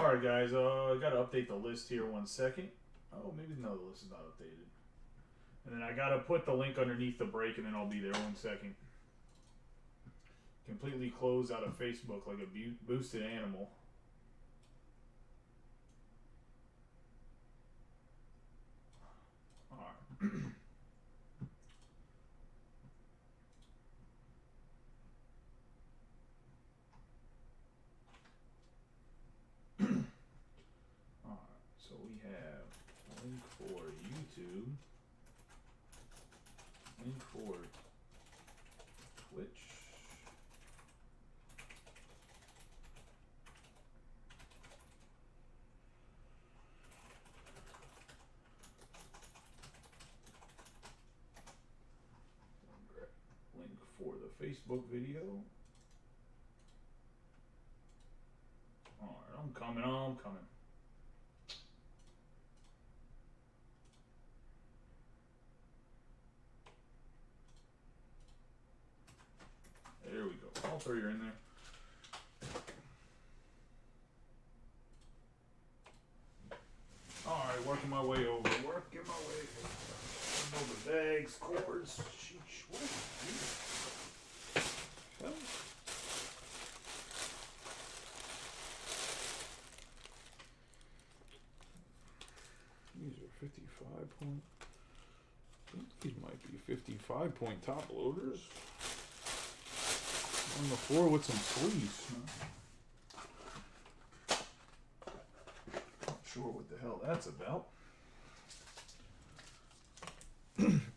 Sorry, guys. I got to update the list here 1 second. Oh, maybe no, the list is not updated. And then I got to put the link underneath the break, and then I'll be there 1 second. Completely closed out of Facebook like a boosted animal. All right. So we have link for YouTube, link for Twitch, link for the Facebook video. Alright, I'm coming. There we go. All three are in there. Alright, working my way over. Over bags, cords. Sheesh. What is this? Well, these are 55 point. I think these might be 55 point top loaders. On the floor with some sleeves. Not sure what the hell that's about.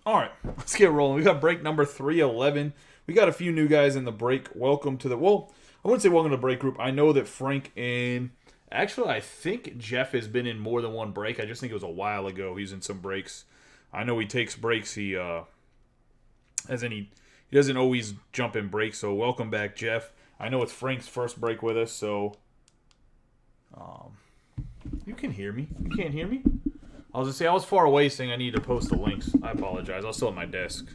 Alright, let's get rolling. We got break number 311. We got a few new guys in the break. Welcome to the... Well, I wouldn't say welcome to the break group. I know that Frank and... Actually, I think Jeff has been in more than one break. I just think it was a while ago. He's in some breaks. I know he takes breaks. He doesn't always jump in breaks. So welcome back, Jeff. I know it's Frank's first break with us, so you can hear me. You can't hear me? I was going to say, I was far away saying I need to post the links. I apologize. I was still at my desk.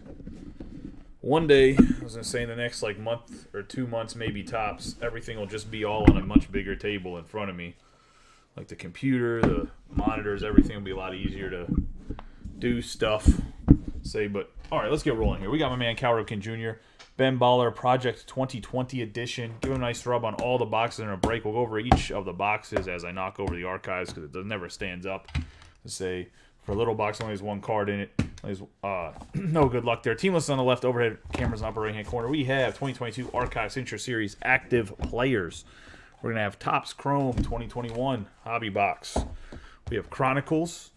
One day, I was going to say in the next month or 2 months, maybe tops, everything will just be all on a much bigger table in front of me. Like the computer, the monitors, everything will be a lot easier to do stuff. But all right, let's get rolling here. We got my man Cal Ripken Jr., Ben Baller, Project 2020 edition. Give him a nice rub on all the boxes in a break. We'll go over each of the boxes as I knock over the archives because it never stands up. To say for a little box, only has one card in it. No good luck there. Team list on the left, overhead cameras in the upper right hand corner. We have 2022 Archive Signature Series active players. We're gonna have Topps Chrome 2021 Hobby Box. We have Chronicles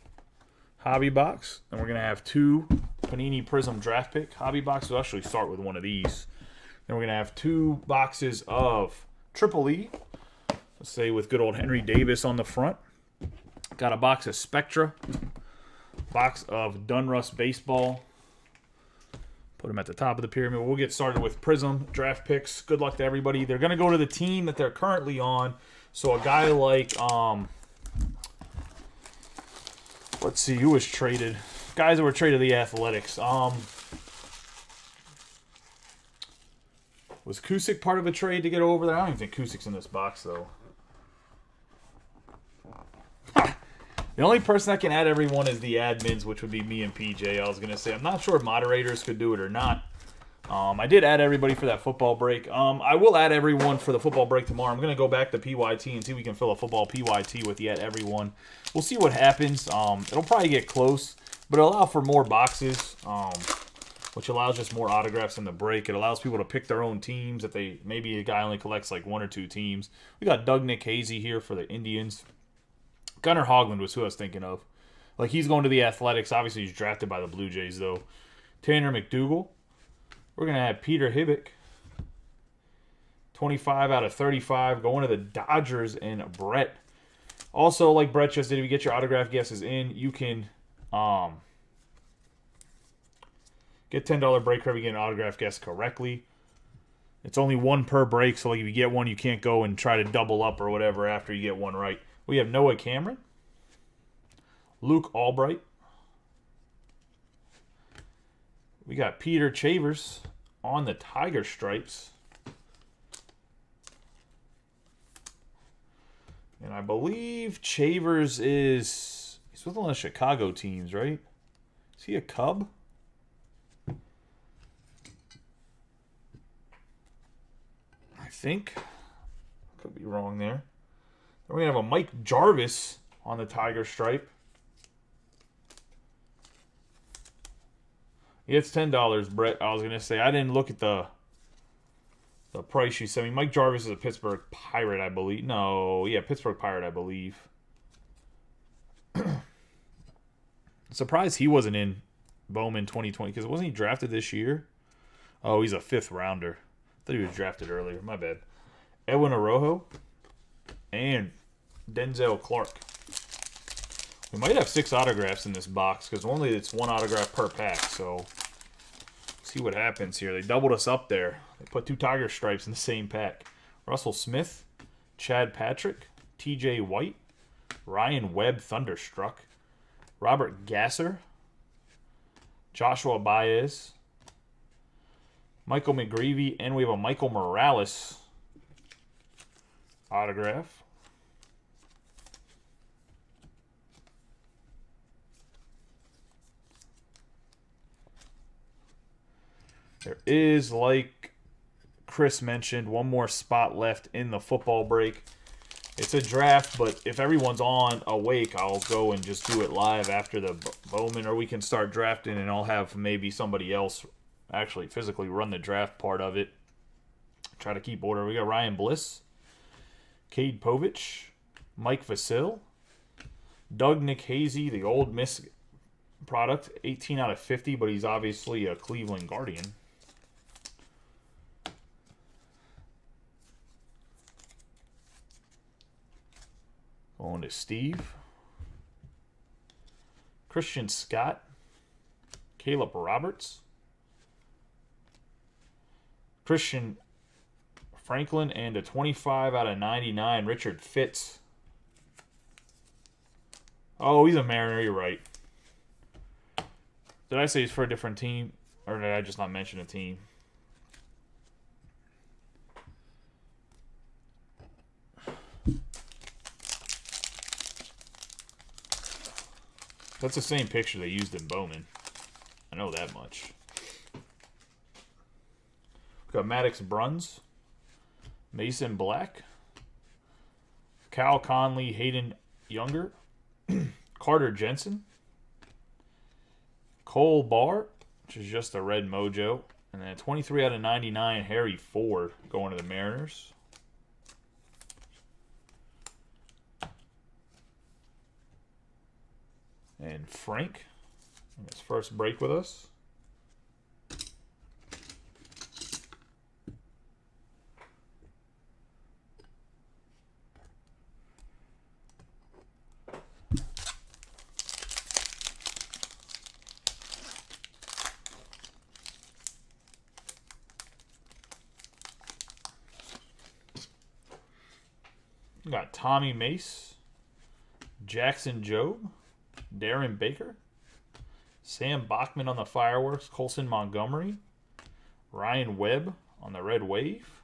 Hobby Box, and we're gonna have 2 Panini Prism Draft Pick Hobby Box. We'll actually start with one of these. Then we're gonna have 2 boxes of Triple E. Let's say with good old Henry Davis on the front. Got a box of Spectra, box of Dunruss Baseball. Put them at the top of the pyramid. We'll get started with Prism draft picks. Good luck to everybody. They're going to go to the team that they're currently on. So a guy like, let's see, who was traded? Guys that were traded to the Athletics. Was Cusick part of a trade to get over there? I don't even think Cusick's in this box, though. The only person that can add everyone is the admins, which would be me and PJ. I was going to say, I'm not sure if moderators could do it or not. I did add everybody for that football break. I will add everyone for the football break tomorrow. I'm going to go back to PYT and see if we can fill a football PYT with yet everyone. We'll see what happens. It'll probably get close, but it'll allow for more boxes, which allows just more autographs in the break. It allows people to pick their own teams if maybe a guy only collects like 1 or 2 teams. We got Doug Nikhazy here for the Indians. Gunnar Hoglund was who I was thinking of. Like, he's going to the Athletics. Obviously, he's drafted by the Blue Jays, though. Tanner McDougal. We're going to have Peter Hibbick. 25 out of 35. Going to the Dodgers and Brett. Also, like Brett just did, if you get your autograph guesses in, you can get $10 break credit if you get an autograph guess correctly. It's only 1 per break, so like if you get one, you can't go and try to double up or whatever after you get one right. We have Noah Cameron, Luke Albright. We got Peter Chavers on the Tiger Stripes. And I believe Chavers he's with one of the Chicago teams, right? Is he a Cub? I think. Could be wrong there. Then we have a Mike Jarvis on the Tiger stripe. Yeah, it's $10, Brett. I was going to say, I didn't look at the price you sent me. Mike Jarvis is a Pittsburgh Pirate, I believe. No, yeah, Pittsburgh Pirate, I believe. Surprised he wasn't in Bowman 2020, because wasn't he drafted this year? Oh, he's a 5th rounder. I thought he was drafted earlier. My bad. Edwin Arrojo and Denzel Clark. We might have 6 autographs in this box, because only it's 1 autograph per pack, so see what happens here. They doubled us up there. They put 2 Tiger stripes in the same pack. Russell Smith, Chad Patrick, TJ White, Ryan Webb Thunderstruck, Robert Gasser, Joshua Baez, Michael McGreevy, and we have a Michael Morales autograph. There is, like Chris mentioned, one more spot left in the football break. It's a draft, but if everyone's on awake, I'll go and just do it live after the Bowman, or we can start drafting and I'll have maybe somebody else actually physically run the draft part of it. Try to keep order. We got Ryan Bliss, Cade Povich, Mike Vasil, Doug Nikhazy, the Old Miss product, 18 out of 50, but he's obviously a Cleveland Guardian. Going to Steve. Christian Scott. Caleb Roberts. Christian Franklin, and a 25 out of 99, Richard Fitz. Oh, he's a Mariner, you're right. Did I say he's for a different team? Or did I just not mention a team? That's the same picture they used in Bowman. I know that much. We've got Maddox Bruns, Mason Black, Cal Conley, Hayden Younger, Carter Jensen, Cole Barr, which is just a red mojo, and then 23 out of 99, Harry Ford going to the Mariners. And Frank, in his first break with us. We got Tommy Mace, Jackson Jobe, Darren Baker, Sam Bachman on the fireworks, Colson Montgomery, Ryan Webb on the Red Wave,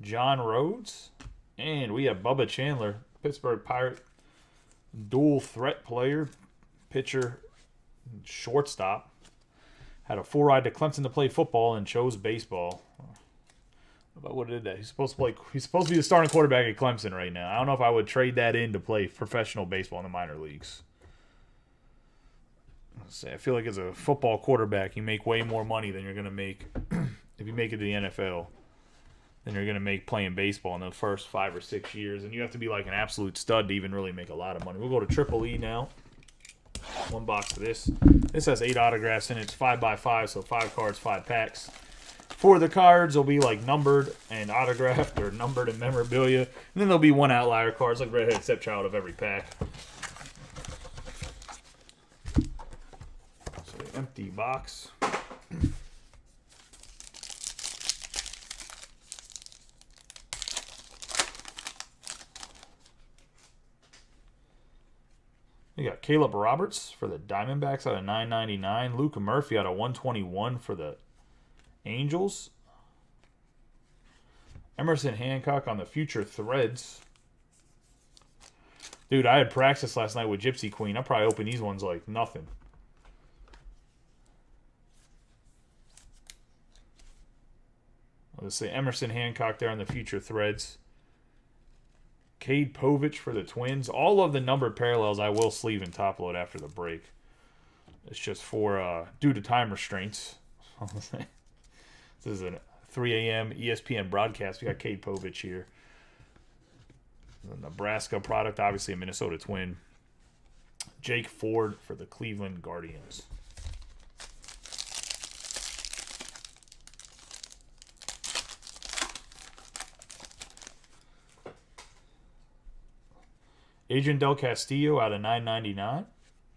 John Rhodes, and we have Bubba Chandler, Pittsburgh Pirate, dual threat player, pitcher, shortstop. Had a 4-ride to Clemson to play football and chose baseball. About what did that? He's supposed to be the starting quarterback at Clemson right now. I don't know if I would trade that in to play professional baseball in the minor leagues. I feel like as a football quarterback, you make way more money than you're going to make if you make it to the NFL than you're going to make playing baseball in the first 5 or 6 years. And you have to be like an absolute stud to even really make a lot of money. We'll go to Triple E now. One box of this. This has 8 autographs in it. It's 5x5, so 5 cards, 5 packs. For the cards, they'll be like numbered and autographed, or numbered and memorabilia. And then there'll be 1 outlier cards, like Redheaded Stepchild of every pack. So the empty box. We got Caleb Roberts for the Diamondbacks out of 999. Luke Murphy out of 121 for the Angels. Emerson Hancock on the Future Threads. Dude, I had practice last night with Gypsy Queen. I'll probably open these ones like nothing. Let's say Emerson Hancock there on the Future Threads. Cade Povich for the Twins. All of the numbered parallels I will sleeve and top load after the break. It's just for due to time restraints. This is a 3 a.m. ESPN broadcast. We got Cade Povich here. The Nebraska product, obviously a Minnesota Twin. Jake Ford for the Cleveland Guardians. Adrian Del Castillo out of 999.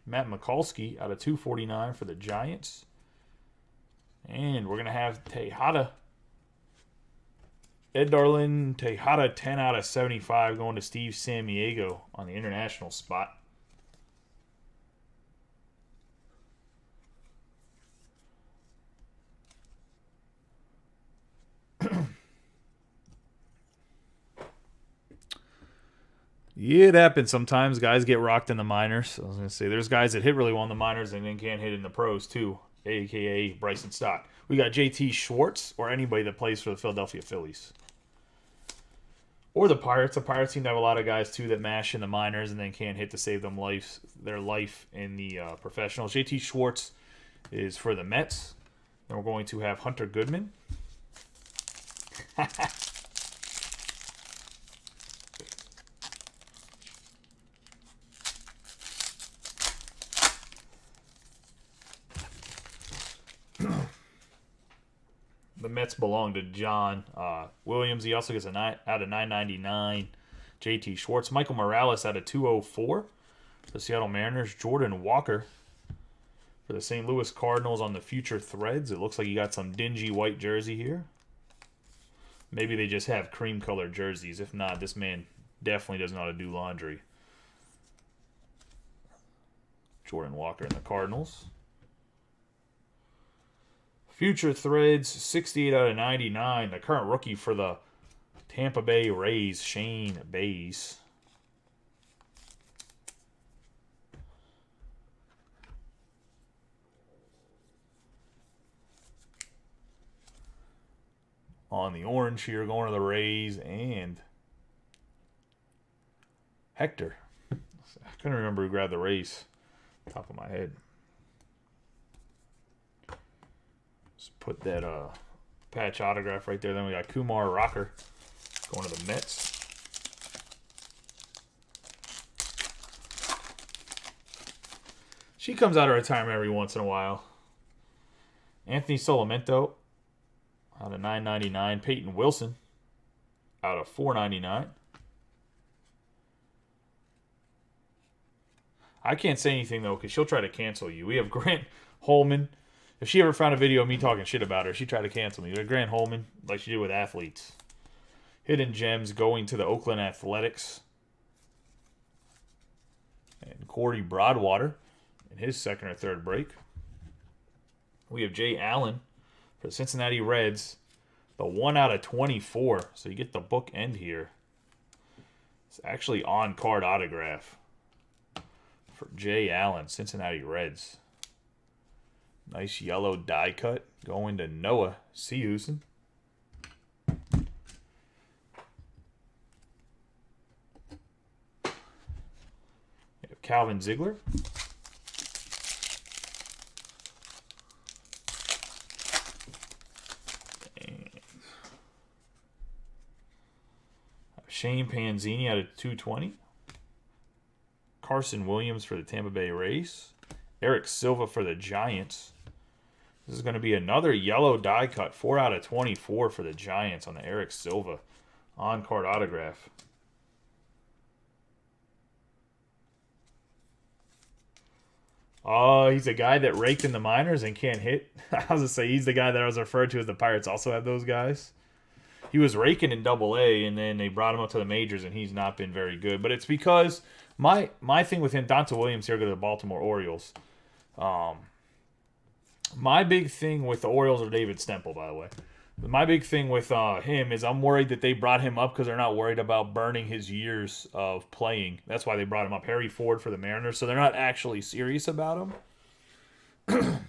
Matt Mikulski out of 249 for the Giants. And we're going to have Tejada. Ed Darlin, Tejada 10 out of 75 going to Steve Samiego on the international spot. Yeah, it happens sometimes. Guys get rocked in the minors. I was going to say, there's guys that hit really well in the minors and then can't hit in the pros too, a.k.a. Bryson Stott. We got J.T. Schwartz or anybody that plays for the Philadelphia Phillies. Or the Pirates. The Pirates seem to have a lot of guys too that mash in the minors and then can't hit to save them their life in the professionals. J.T. Schwartz is for the Mets. Then we're going to have Hunter Goodman. The Mets belong to John Williams. He also gets a 9 out of 999. J.T. Schwartz. Michael Morales out of 204. For the Seattle Mariners. Jordan Walker for the St. Louis Cardinals on the Future Threads. It looks like you got some dingy white jersey here. Maybe they just have cream-colored jerseys. If not, this man definitely doesn't know how to do laundry. Jordan Walker and the Cardinals. Future Threads, 68 out of 99. The current rookie for the Tampa Bay Rays, Shane Bays. On the orange here, going to the Rays and Hector. I couldn't remember who grabbed the Rays. Top of my head. Put that patch autograph right there. Then we got Kumar Rocker going to the Mets. She comes out of retirement every once in a while. Anthony Solamento out of 999. Peyton Wilson out of 499. I can't say anything though because she'll try to cancel you. We have Grant Holman. If she ever found a video of me talking shit about her, she'd try to cancel me. Grant Holman, like she did with athletes. Hidden Gems going to the Oakland Athletics. And Corey Broadwater in his second or third break. We have Jay Allen for the Cincinnati Reds. The 1 out of 24. So you get the book end here. It's actually on-card autograph for Jay Allen, Cincinnati Reds. Nice yellow die cut going to Noah Sehuson. Calvin Ziegler. And Shane Panzini out of 220. Carson Williams for the Tampa Bay Rays. Eric Silva for the Giants. This is going to be another yellow die cut. 4 out of 24 for the Giants on the Eric Silva on-card autograph. Oh, he's a guy that raked in the minors and can't hit. I was going to say, he's the guy that I was referred to as the Pirates also have those guys. He was raking in Double-A, and then they brought him up to the majors, and he's not been very good. But it's because my thing with him, Donta Williams here, go to the Baltimore Orioles. My big thing with the Orioles are David Stemple, by the way. My big thing with him is I'm worried that they brought him up because they're not worried about burning his years of playing. That's why they brought him up. Harry Ford for the Mariners, so they're not actually serious about him.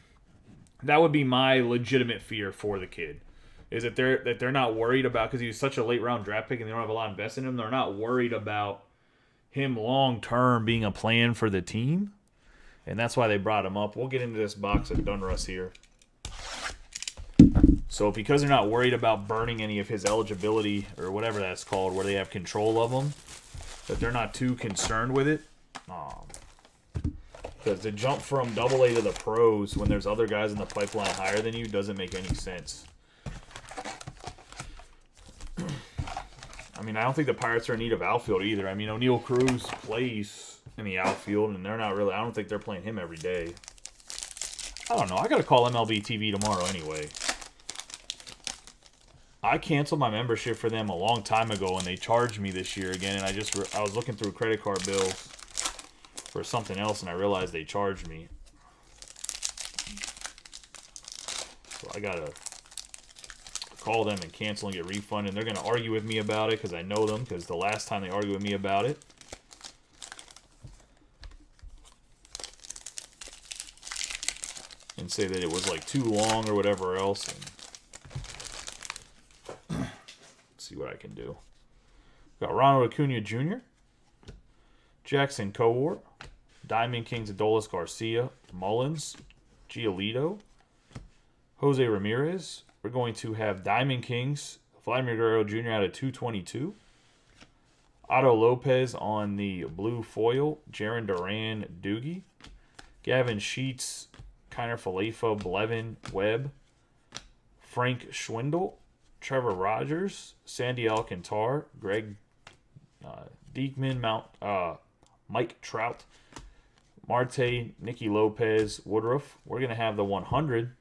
That would be my legitimate fear for the kid, is that they're not worried about, because he was such a late round draft pick and they don't have a lot invested in him. They're not worried about him long term being a plan for the team, and that's why they brought him up. We'll get into this box of Donruss here. So because they're not worried about burning any of his eligibility or whatever that's called, where they have control of him, that they're not too concerned with it. Because the jump from AA to the pros when there's other guys in the pipeline higher than you doesn't make any sense. I mean, I don't think the Pirates are in need of outfield either. I mean, O'Neal Cruz plays in the outfield, and they're not really. I don't think they're playing him every day. I don't know. I got to call MLB TV tomorrow anyway. I canceled my membership for them a long time ago, and they charged me this year again. And I was looking through credit card bills for something else, and I realized they charged me. So I gotta call them and cancel and get refunded. And they're gonna argue with me about it because I know them. Because the last time they argued with me about it, and say that it was like too long or whatever else. And let's see what I can do. Got Ronald Acuna Jr., Jackson Kowar, Diamond Kings Adolis Garcia, Mullins, Giolito, Jose Ramirez. We're going to have Diamond Kings, Vladimir Guerrero Jr. out of 222. Otto Lopez on the blue foil, Jarren Duran Doogie, Gavin Sheets, Kiner Falefa, Blevin Webb, Frank Schwindel, Trevor Rogers, Sandy Alcantara, Greg Diekman, Mike Trout, Marte, Nicky Lopez, Woodruff. We're going to have the 100.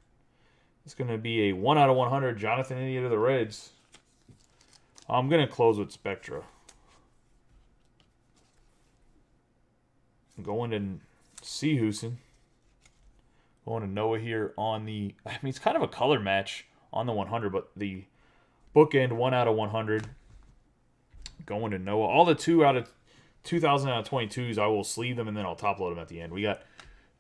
It's going to be a 1 out of 100, Jonathan India to the Reds. I'm going to close with Spectra. I'm going to Seahusen. Going to Noah here on the... I mean, it's kind of a color match on the 100, but the bookend 1 out of 100. Going to Noah. All the 2,000 out of 22s, I will sleeve them and then I'll top load them at the end. We got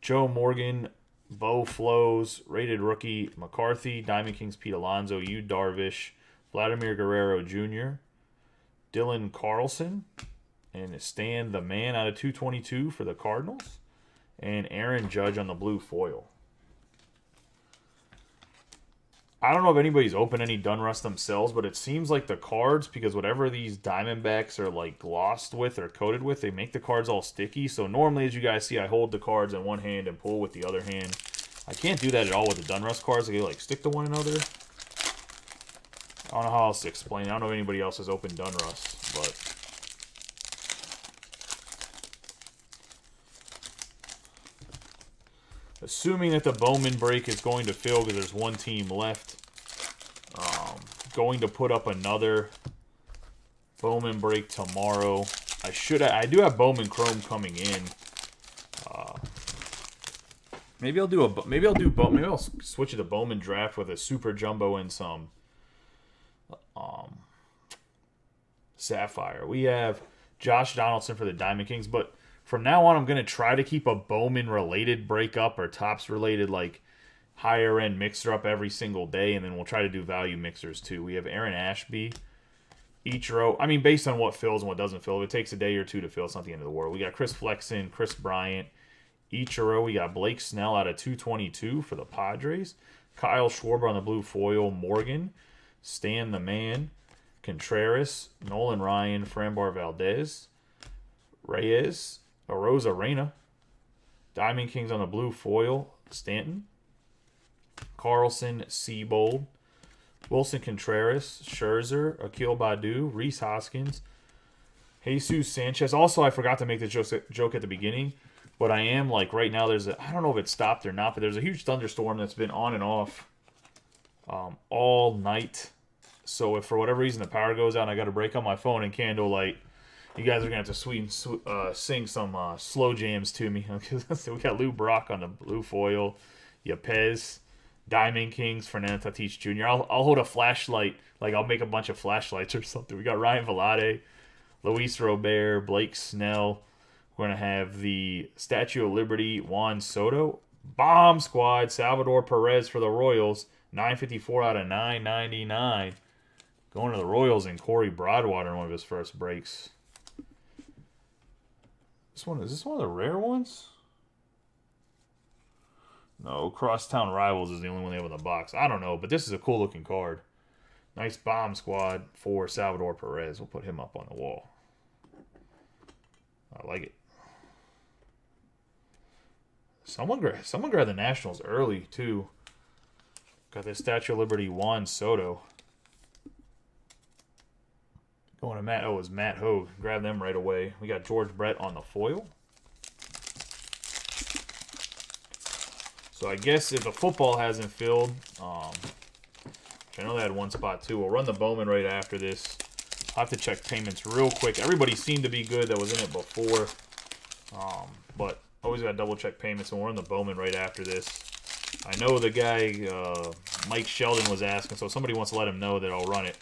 Joe Morgan, Bo Flows, rated rookie McCarthy, Diamond Kings Pete Alonso, Yu Darvish, Vladimir Guerrero Jr., Dylan Carlson, and Stan the Man out of 222 for the Cardinals, and Aaron Judge on the blue foil. I don't know if anybody's opened any Donruss themselves, but it seems like the cards, because whatever these Diamondbacks are like glossed with or coated with, they make the cards all sticky. So normally, as you guys see, I hold the cards in one hand and pull with the other hand. I can't do that at all with the Donruss cards. They like stick to one another. I don't know how else to explain it. I don't know if anybody else has opened Donruss, but... Assuming that the Bowman break is going to fill because there's one team left. Going to put up another Bowman break tomorrow. I do have Bowman Chrome coming in. Maybe I'll switch it to Bowman draft with a Super Jumbo and some Sapphire. We have Josh Donaldson for the Diamond Kings, but from now on, I'm going to try to keep a Bowman-related breakup or Topps-related, like, higher-end mixer up every single day, and then we'll try to do value mixers, too. We have Aaron Ashby, Ichiro. I mean, based on what fills and what doesn't fill. If it takes a day or two to fill, it's not the end of the world. We got Chris Flexen, Chris Bryant, Ichiro. We got Blake Snell out of 222 for the Padres. Kyle Schwarber on the blue foil. Morgan, Stan the Man, Contreras, Nolan Ryan, Framber Valdez, Reyes, Arosa Reyna, Diamond Kings on the blue foil, Stanton, Carlson, Seabold, Wilson Contreras, Scherzer, Akil Baddoo, Rhys Hoskins, Jesus Sanchez. Also, I forgot to make the joke at the beginning, but I am, like, right now, I don't know if it stopped or not, but there's a huge thunderstorm that's been on and off all night. So if for whatever reason the power goes out and I got to break on my phone and candlelight, you guys are going to have to sing some slow jams to me. We got Lou Brock on the blue foil, Yepez, Diamond Kings, Fernando Tatis Jr. I'll hold a flashlight. Like, I'll make a bunch of flashlights or something. We got Ryan Velade, Luis Robert, Blake Snell. We're going to have the Statue of Liberty, Juan Soto. Bomb Squad, Salvador Perez for the Royals. 954 out of 999. Going to the Royals and Corey Broadwater in one of his first breaks. Is this one of the rare ones? No, Crosstown Rivals is the only one they have in the box. I don't know, but this is a cool looking card. Nice bomb squad for Salvador Perez. We'll put him up on the wall. I like it. Someone grabbed the Nationals early, too. Got this Statue of Liberty, Juan Soto. Going to Matt. Oh, it was Matt Hogue. Grab them right away. We got George Brett on the foil. So I guess if the football hasn't filled, which I know they had one spot too, we'll run the Bowman right after this. I'll have to check payments real quick. Everybody seemed to be good that was in it before, but always got to double check payments, and we'll run the Bowman right after this. I know the guy, Mike Sheldon, was asking, so if somebody wants to let him know that I'll run it.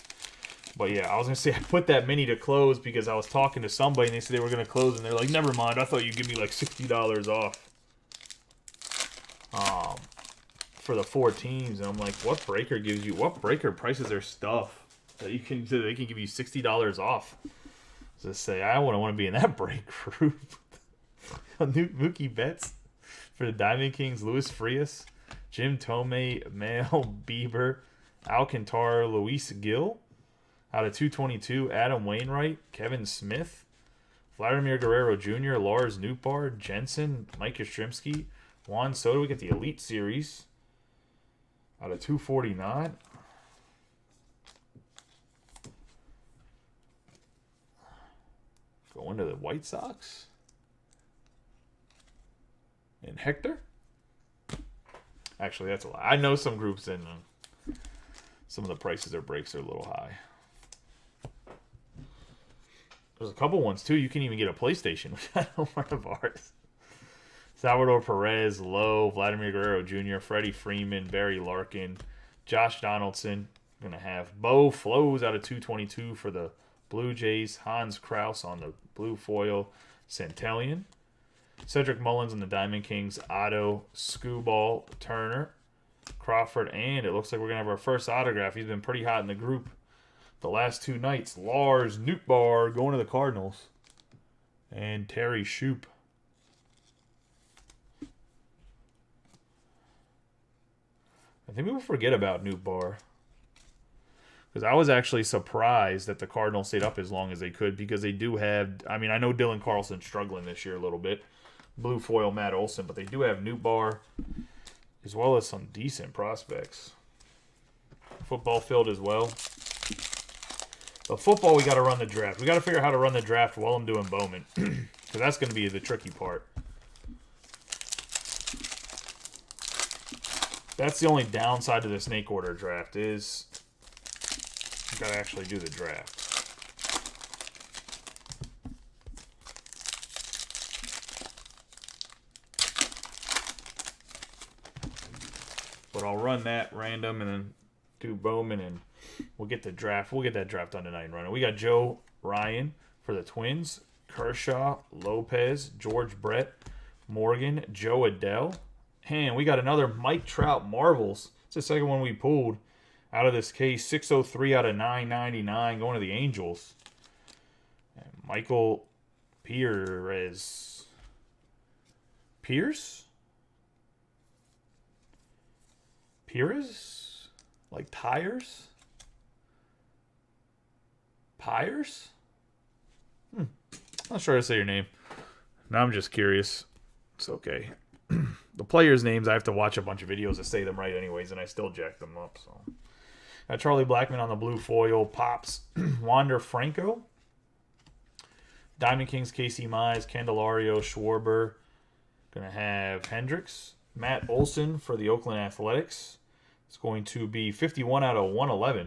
But yeah, I was going to say I put that mini to close because I was talking to somebody and they said they were going to close, and they're like, never mind, I thought you'd give me like $60 off for the 4 teams. And I'm like, what breaker prices their stuff that they can give you $60 off? So say, I wouldn't want to be in that break group. Mookie Betts for the Diamond Kings, Luis Frias, Jim Thome, Mel Bieber, Alcantara, Luis Gil. Out of 222, Adam Wainwright, Kevin Smith, Vladimir Guerrero Jr., Lars Nootbaar, Jensen, Mike Yastrzemski, Juan Soto. We get the Elite Series. Out of 249. Going to the White Sox. And Hector. Actually, that's a lie. I know some groups in some of the prices their breaks are a little high. There's a couple ones, too. You can even get a PlayStation, which I know one of ours. Salvador Perez, Lowe, Vladimir Guerrero Jr., Freddie Freeman, Barry Larkin, Josh Donaldson. Going to have Bo Flows out of 222 for the Blue Jays. Hans Kraus on the blue foil. Centellion. Cedric Mullins on the Diamond Kings. Otto, Skubal, Turner, Crawford, and it looks like we're going to have our first autograph. He's been pretty hot in the group the last 2 nights. Lars Nootbaar going to the Cardinals. And Terry Shoop. I think people forget about Nootbaar. Because I was actually surprised that the Cardinals stayed up as long as they could, because they do have, I mean, I know Dylan Carlson's struggling this year a little bit. Blue foil Matt Olson, but they do have Nootbaar as well as some decent prospects. Football filled as well. The football, we got to run the draft. We got to figure out how to run the draft while I'm doing Bowman. Because that's going to be the tricky part. That's the only downside to the snake order draft is you got to actually do the draft. But I'll run that random and then do Bowman, and we'll get the draft. We'll get that draft done tonight and run it. We got Joe Ryan for the Twins, Kershaw, Lopez, George Brett, Morgan, Joe Adell. And we got another Mike Trout Marvels. It's the second one we pulled out of this case. 603 out of 999 going to the Angels. And Michael Pierce? Pires? Like tires? Pyres? Not sure how to say your name. Now I'm just curious. It's okay. The players' names, I have to watch a bunch of videos to say them right anyways, and I still jack them up. So, got Charlie Blackmon on the blue foil. Pops. Wander Franco. Diamond Kings, Casey Mize, Candelario, Schwarber. Going to have Hendricks. Matt Olson for the Oakland Athletics. It's going to be 51 out of 111.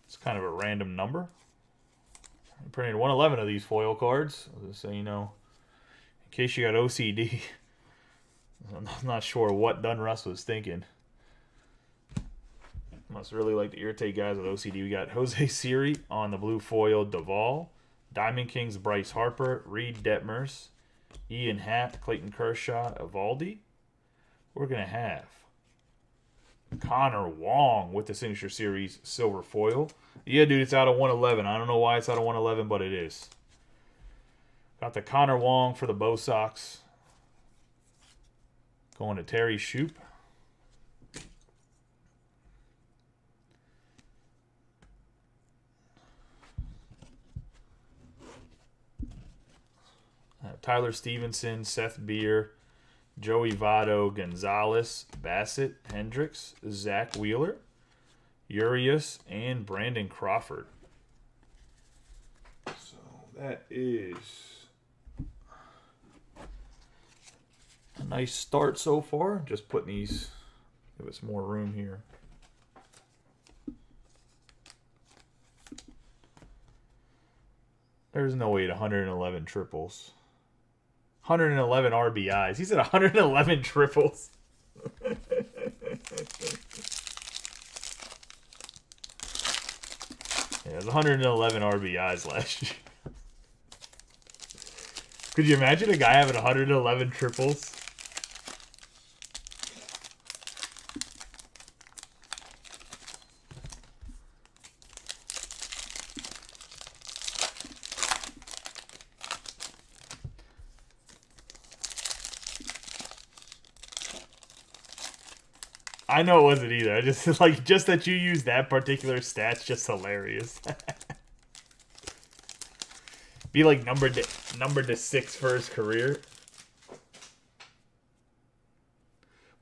It's kind of a random number. I printed 111 of these foil cards, so you know, in case you got OCD. I'm not sure what Dunruss was thinking. Must really like to irritate guys with OCD. We got Jose Siri on the blue foil, Duvall. Diamond Kings, Bryce Harper. Reed Detmers. Ian Happ, Clayton Kershaw, Evaldi. We're going to have Connor Wong with the Signature Series silver foil. Yeah, dude, it's out of 111. I don't know why it's out of 111, but it is. Got the Connor Wong for the Bo Sox. Going to Terry Shoop. Tyler Stevenson, Seth Beer, Joey Votto, Gonzalez, Bassett, Hendricks, Zach Wheeler, Urias, and Brandon Crawford. So that is a nice start so far. Just putting these, give us more room here. There's no way to 111 triples. 111 RBIs. He's at 111 triples. Yeah, it was 111 RBIs last year. Could you imagine a guy having 111 triples? I know it wasn't either. I just just that you use that particular stat's just hilarious. Be like numbered to 6 for his career.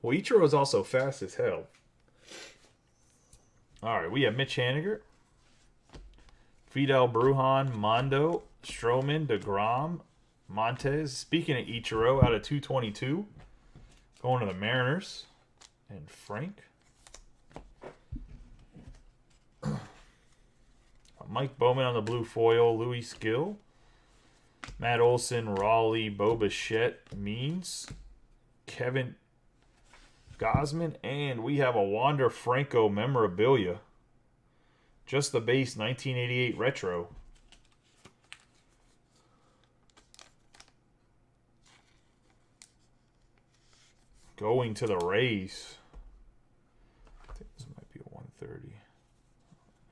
Well, Ichiro is also fast as hell. All right, we have Mitch Haniger, Fidel Brujan, Mondo, Stroman, DeGrom, Montez. Speaking of Ichiro, out of 222, going to the Mariners. And Frank. Mike Bowman on the blue foil. Louis Gill. Matt Olson, Raleigh, Bo Bichette, Means. Kevin Gosman. And we have a Wander Franco memorabilia. Just the base 1988 retro. Going to the Rays. I think this might be a 130.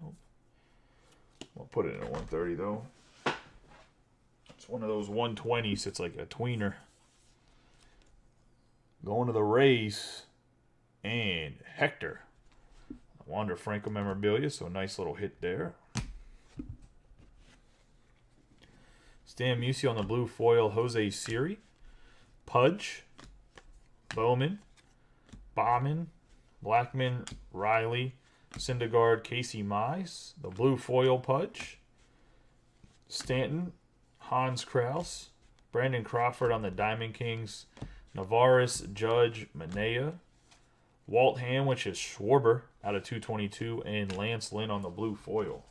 Nope. I'll put it in a 130 though. It's one of those 120s. It's like a tweener. Going to the Rays. And Hector. Wander Franco memorabilia. So a nice little hit there. Stan Musial on the blue foil. Jose Siri. Pudge. Bowman, Bauman, Blackman, Riley, Syndergaard, Casey Mize, the blue foil Pudge, Stanton, Hans Kraus, Brandon Crawford on the Diamond Kings, Navarez, Judge, Manea, Walt Ham, which is Schwarber out of 222, and Lance Lynn on the blue foil.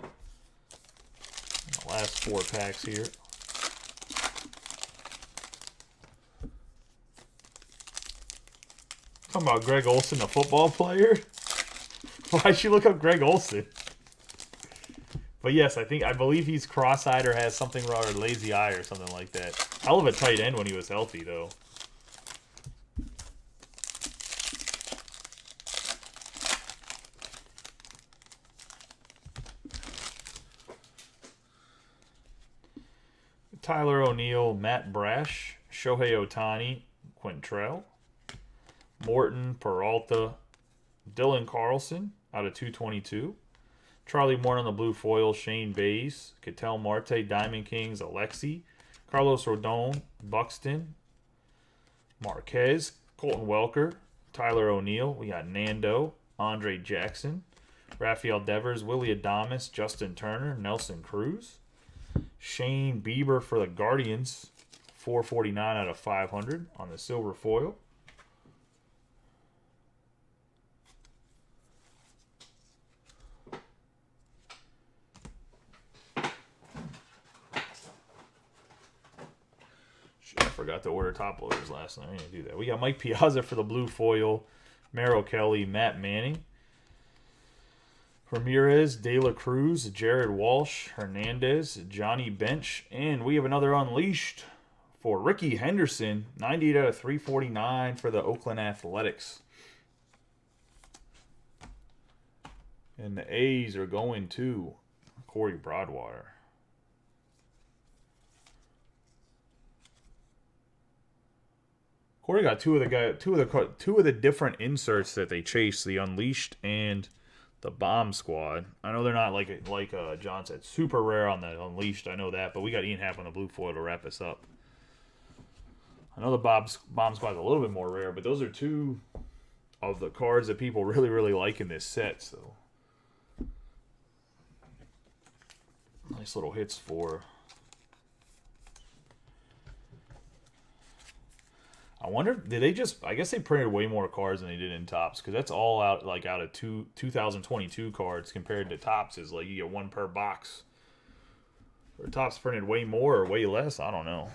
The last 4 packs here. Talking about Greg Olson, the football player? Why'd you look up Greg Olson? But yes, I believe he's cross-eyed or has something wrong, or lazy eye or something like that. Hell of a tight end when he was healthy, though. Tyler O'Neill, Matt Brash, Shohei Ohtani, Quintrell, Morton, Peralta, Dylan Carlson out of 222. Charlie Morton on the blue foil, Shane Bays, Ketel Marte, Diamond Kings, Alexi, Carlos Rodon, Buxton, Marquez, Colton Welker, Tyler O'Neill. We got Nando, Andre Jackson, Rafael Devers, Willie Adames, Justin Turner, Nelson Cruz, Shane Bieber for the Guardians, 449 out of 500 on the silver foil. forgot to order top loaders last night. I didn't do that. We got Mike Piazza for the blue foil, Merrill Kelly, Matt Manning, Ramirez, De La Cruz, Jared Walsh, Hernandez, Johnny Bench, and we have another Unleashed for Ricky Henderson, 98 out of 349 for the Oakland Athletics. And the A's are going to Corey Broadwater. Corey got two of the different inserts that they chased, the Unleashed and the Bomb Squad. I know they're not like John said, super rare on the Unleashed. I know that, but we got Ian Happ on the blue foil to wrap us up. I know the Bomb Squad's a little bit more rare, but those are two of the cards that people really, really like in this set. So nice little hits for. I wonder, did they just, I guess they printed way more cards than they did in Topps, because that's all out of 2022 cards compared to Topps is like you get one per box. Or Topps printed way more or way less, I don't know,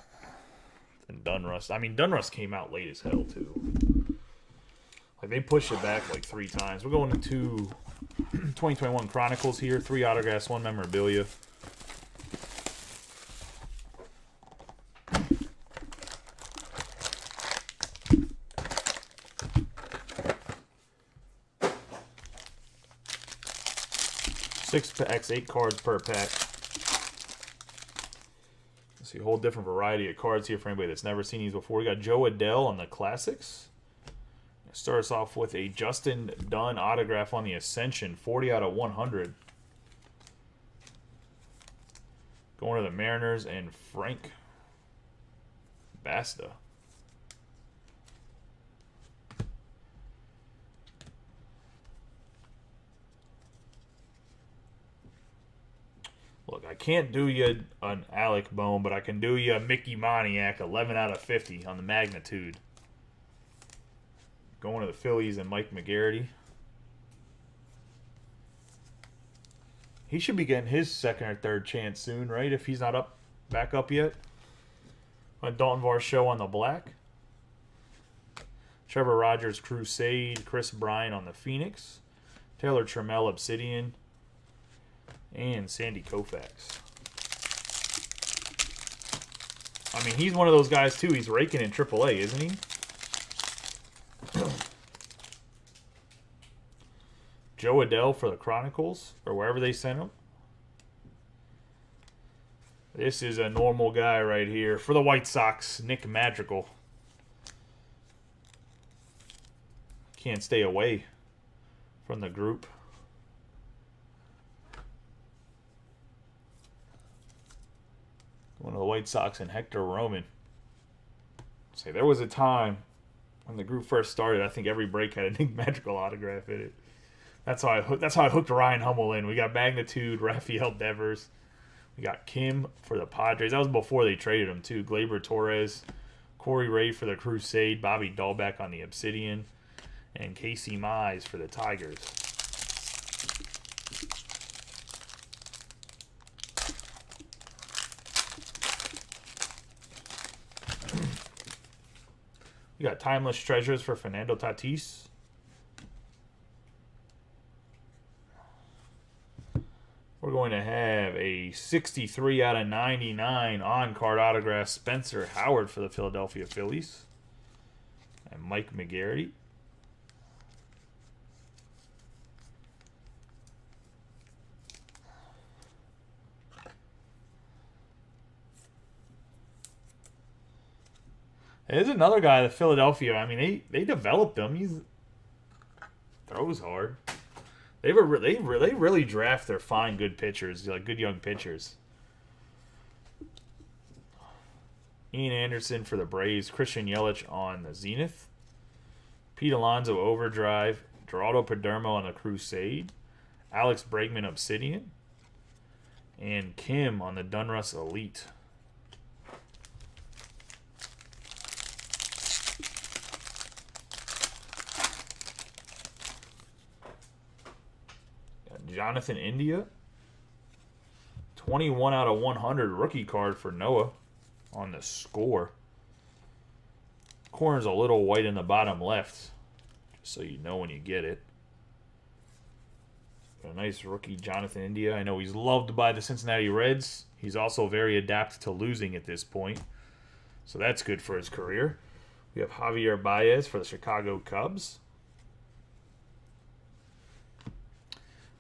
than Dunrust. I mean, Dunrust came out late as hell, too. Like, they pushed it back like 3 times. We're going into 2021 Chronicles here, 3 autographs, 1 memorabilia. Six packs, 8 cards per pack. Let's see a whole different variety of cards here for anybody that's never seen these before. We got Joe Adell on the Classics. Start us off with a Justin Dunn autograph on the Ascension, 40 out of 100. Going to the Mariners and Frank Basta. Look, I can't do you an Alec Bohm, but I can do you a Mickey Moniak, 11 out of 50 on the Magnitude. Going to the Phillies and Mike McGarity. He should be getting his second or third chance soon, right? If he's not back up yet. On Dalton Varsho on the black. Trevor Rogers Crusade. Chris Bryant on the Phoenix. Taylor Trammell Obsidian. And Sandy Koufax. I mean, he's one of those guys, too. He's raking in AAA, isn't he? Joe Adell for the Chronicles, or wherever they sent him. This is a normal guy right here. For the White Sox, Nick Madrigal. Can't stay away from the group. One of the White Sox and Hector Roman. Say there was a time when the group first started. I think every break had a Nick Madrigal autograph in it. That's how I hooked Ryan Hummel in. We got Magnitude, Rafael Devers. We got Kim for the Padres. That was before they traded him too. Gleyber Torres, Corey Ray for the Crusade, Bobby Dahlbeck on the Obsidian, and Casey Mize for the Tigers. We got Timeless Treasures for Fernando Tatis. We're going to have a 63 out of 99 on-card autograph Spencer Howard for the Philadelphia Phillies. And Mike McGarity. There's another guy, the Philadelphia. I mean, they developed him. He throws hard. They really draft their fine, good pitchers, like good young pitchers. Ian Anderson for the Braves, Christian Yelich on the Zenith, Pete Alonso Overdrive, Geraldo Perdomo on the Crusade, Alex Bregman Obsidian, and Kim on the Dunrust Elite. Jonathan India, 21 out of 100 rookie card for Noah on the Score. Corner's a little white in the bottom left, just so you know when you get it. A nice rookie, Jonathan India. I know he's loved by the Cincinnati Reds. He's also very adept to losing at this point, so that's good for his career. We have Javier Baez for the Chicago Cubs.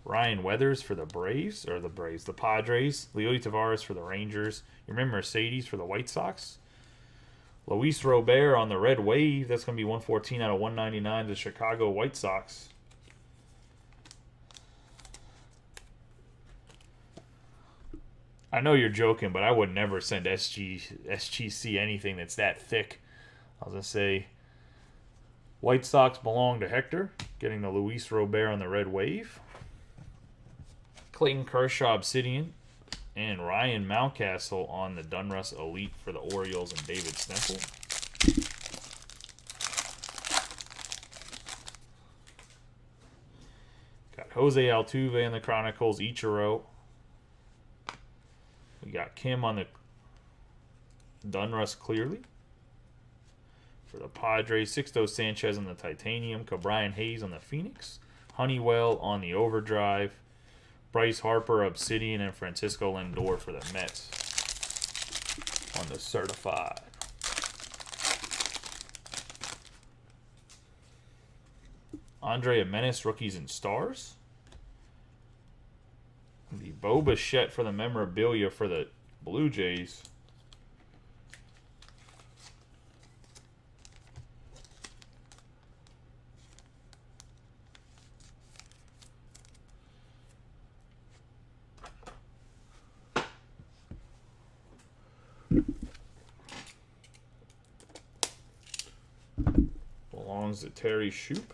Ryan Weathers for the the Padres. Leody Taveras for the Rangers. You remember Mercedes for the White Sox. Luis Robert on the Red Wave. That's going to be 114 out of 199 to the Chicago White Sox. I know you're joking, but I would never send SGC anything that's that thick. I was going to say, White Sox belong to Hector, getting the Luis Robert on the Red Wave. Clayton Kershaw Obsidian, and Ryan Mountcastle on the Donruss Elite for the Orioles and David Stempel. Got Jose Altuve in the Chronicles, Ichiro. We got Kim on the Donruss Clearly. For the Padres, Sixto Sanchez on the Titanium, Cabrian Hayes on the Phoenix, Honeywell on the Overdrive, Bryce Harper, Obsidian, and Francisco Lindor for the Mets on the Certified. Andre Jimenez, Rookies and Stars. The Bo Bichette for the memorabilia for the Blue Jays. Belongs to Terry Shoop.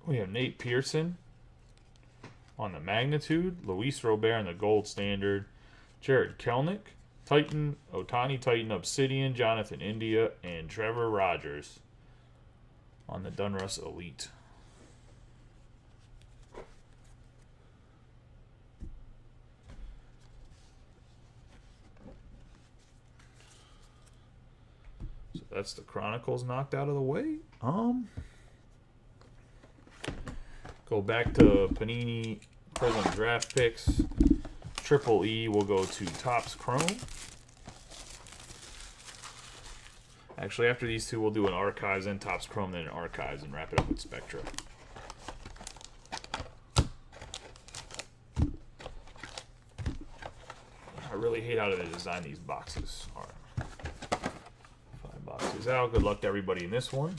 We have Nate Pearson on the Magnitude, Luis Robert on the Gold Standard, Jared Kelnick, Titan, Otani Titan Obsidian, Jonathan India, and Trevor Rogers on the Donruss Elite. So that's the Chronicles knocked out of the way. Go back to Panini Prism Draft Picks. Triple E will go to Topps Chrome. Actually, after these two, we'll do an Archives and Topps Chrome, then an Archives, and wrap it up with Spectra. I really hate how they design these boxes. All right. 5 boxes out. Good luck to everybody in this one.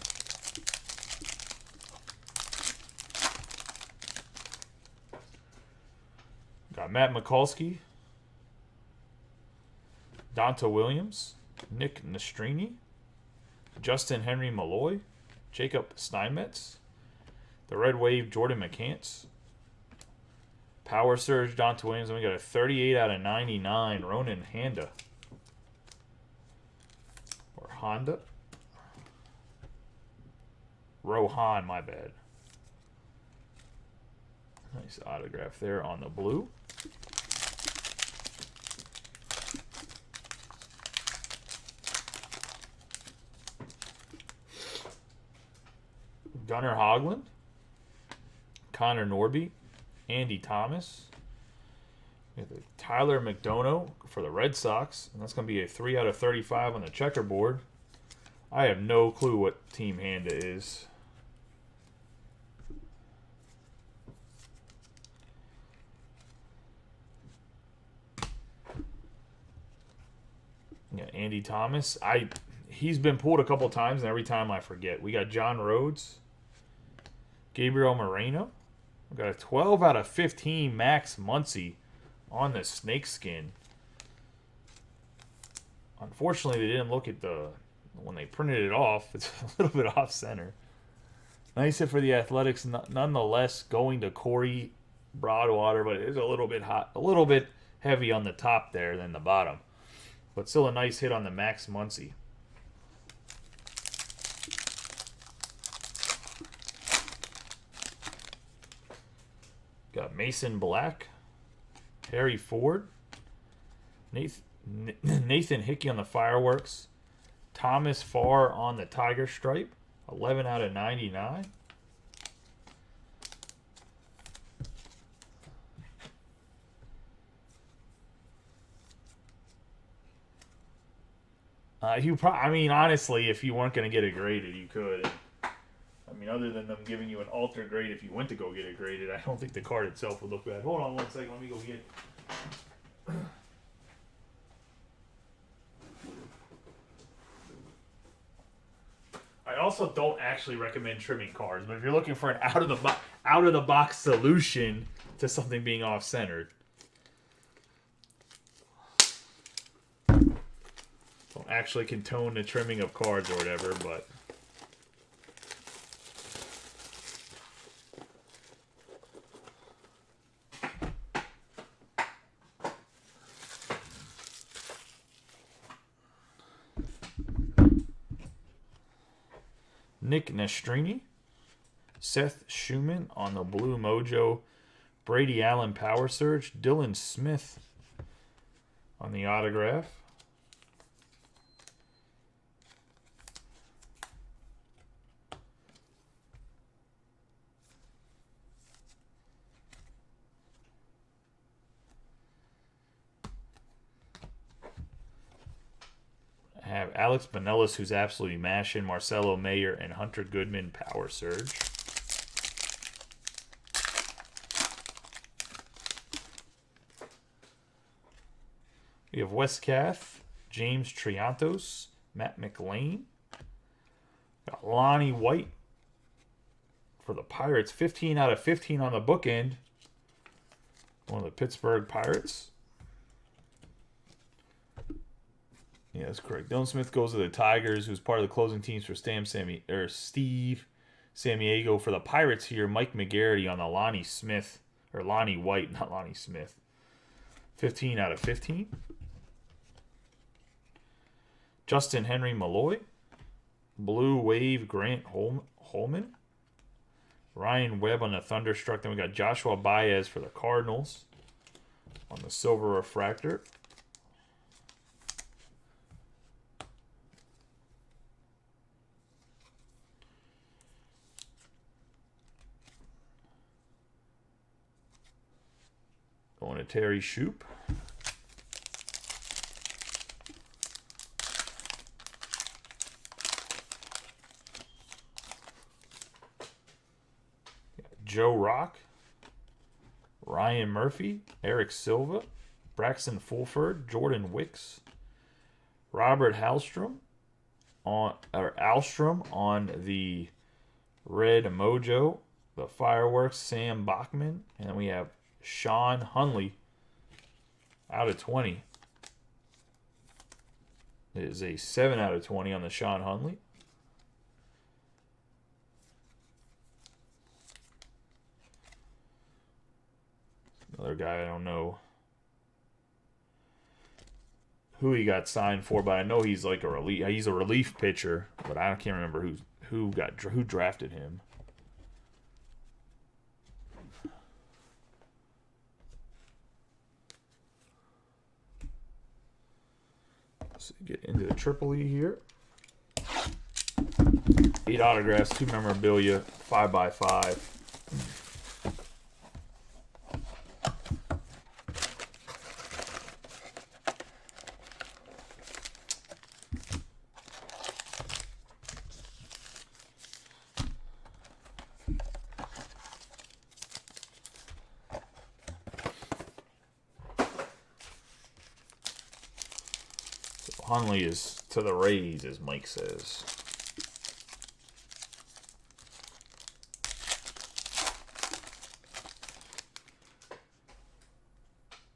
Got Matt Mikulski, Donta Williams, Nick Nastrini, Justin Henry Malloy, Jacob Steinmetz, the Red Wave Jordan McCants, Power Surge Donta Williams, and we got a 38 out of 99 Ronan Honda. Or Honda. Rohan, my bad. Nice autograph there on the blue. Gunnar Hoglund, Connor Norby, Andy Thomas. We have Tyler McDonough for the Red Sox, and that's going to be a 3 out of 35 on the checkerboard. I have no clue what Team Honda is. Yeah, Andy Thomas. He's been pulled a couple times, and every time I forget. We got John Rhodes, Gabriel Moreno. We got a 12 out of 15 Max Muncy on the snakeskin. Unfortunately, they didn't look at when they printed it off. It's a little bit off center. Nice hit for the Athletics, nonetheless. Going to Corey Broadwater, but it is a little bit hot, a little bit heavy on the top there than the bottom. But still a nice hit on the Max Muncy. Got Mason Black, Harry Ford, Nathan Hickey on the Fireworks, Thomas Farr on the Tiger Stripe, 11 out of 99. I mean, honestly, if you weren't going to get it graded, you could. I mean, other than them giving you an alter grade if you went to go get it graded, I don't think the card itself would look bad. Hold on one second. Let me go get it. I also don't actually recommend trimming cards, but if you're looking for an out of the box solution to something being off centered, don't actually condone the trimming of cards or whatever, but Nick Nastrini, Seth Schumann on the Blue Mojo, Brady Allen Power Surge, Dylan Smith on the autograph. I have Alex Bonellis, who's absolutely mashing, Marcelo Mayer, and Hunter Goodman Power Surge. We have Wes Kath, James Triantos, Matt McLean. Got Lonnie White for the Pirates, 15 out of 15 on the bookend. One of the Pittsburgh Pirates. Yeah, that's correct. Dylan Smith goes to the Tigers, who's part of the closing teams for Steve Samaniego for the Pirates here. Mike McGarity on the Lonnie White, not Lonnie Smith. 15 out of 15. Justin Henry Malloy. Blue Wave Grant Holman. Ryan Webb on the Thunderstruck. Then we got Joshua Baez for the Cardinals on the Silver Refractor. Going to Terry Shoop. Joe Rock. Ryan Murphy. Eric Silva. Braxton Fulford. Jordan Wicks. Robert Alstrom on the Red Mojo. The Fireworks. Sam Bachman. And then we have Sean Hunley out of 20. It is a 7 out of 20 on the Sean Hunley. Another guy I don't know who he got signed for, but I know he's like a relief. He's a relief pitcher, but I can't remember who drafted him. Let's get into the Triple E here. 8 autographs, 2 memorabilia, 5x5. Hunley is to the Rays, as Mike says.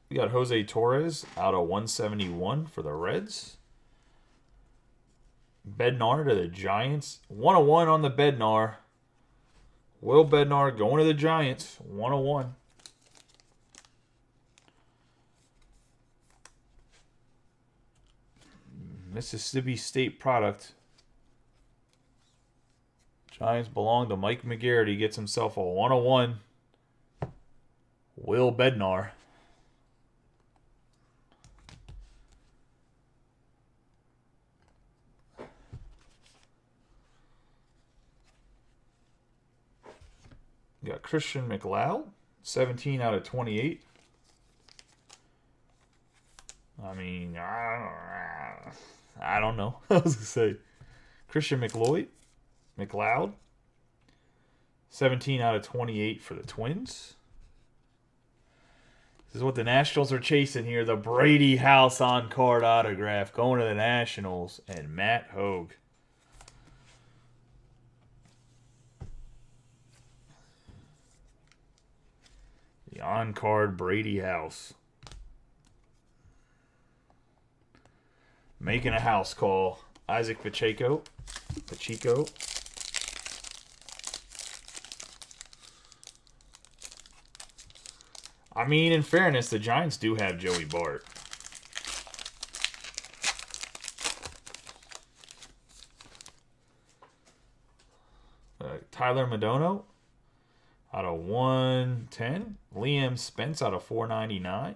We got Jose Torres out of 171 for the Reds. Bednar to the Giants. 101 on the Bednar. Will Bednar going to the Giants. 101. Mississippi State product. Giants belong to Mike McGarity. Gets himself a 101. Will Bednar. You got Christian McLeod, 17 out of 28. I mean, I don't know. I was going to say Christian McLeod, 17 out of 28 for the Twins. This is what the Nationals are chasing here. The Brady House on-card autograph going to the Nationals and Matt Hogue. The on-card Brady House. Making a house call. Isaac Pacheco. I mean, in fairness, the Giants do have Joey Bart. Tyler Madono out of 110. Liam Spence out of 499.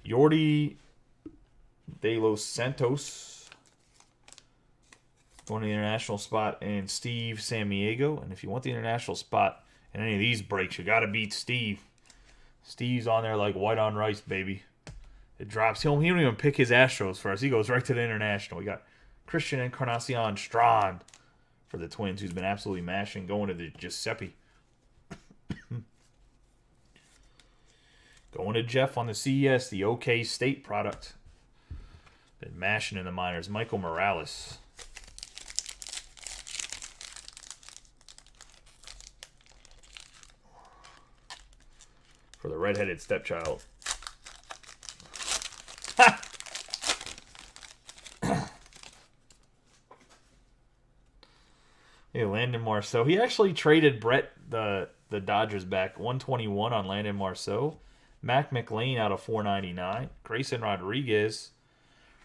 Yordi De Los Santos going to the international spot, and Steve Samiego. And if you want the international spot in any of these breaks, you got to beat Steve. Steve's on there like white on rice, baby. It drops. He don't even pick his Astros for us. He goes right to the international. We got Christian Encarnacion Strand for the Twins, who's been absolutely mashing, going to the Giuseppe. Going to Jeff on the CES, the OK State product. Been mashing in the minors. Michael Morales. For the redheaded stepchild. Hey, Landon Marceau. He actually traded Brett, the Dodgers, back. 121 on Landon Marceau. Mac McLean out of 499. Grayson Rodriguez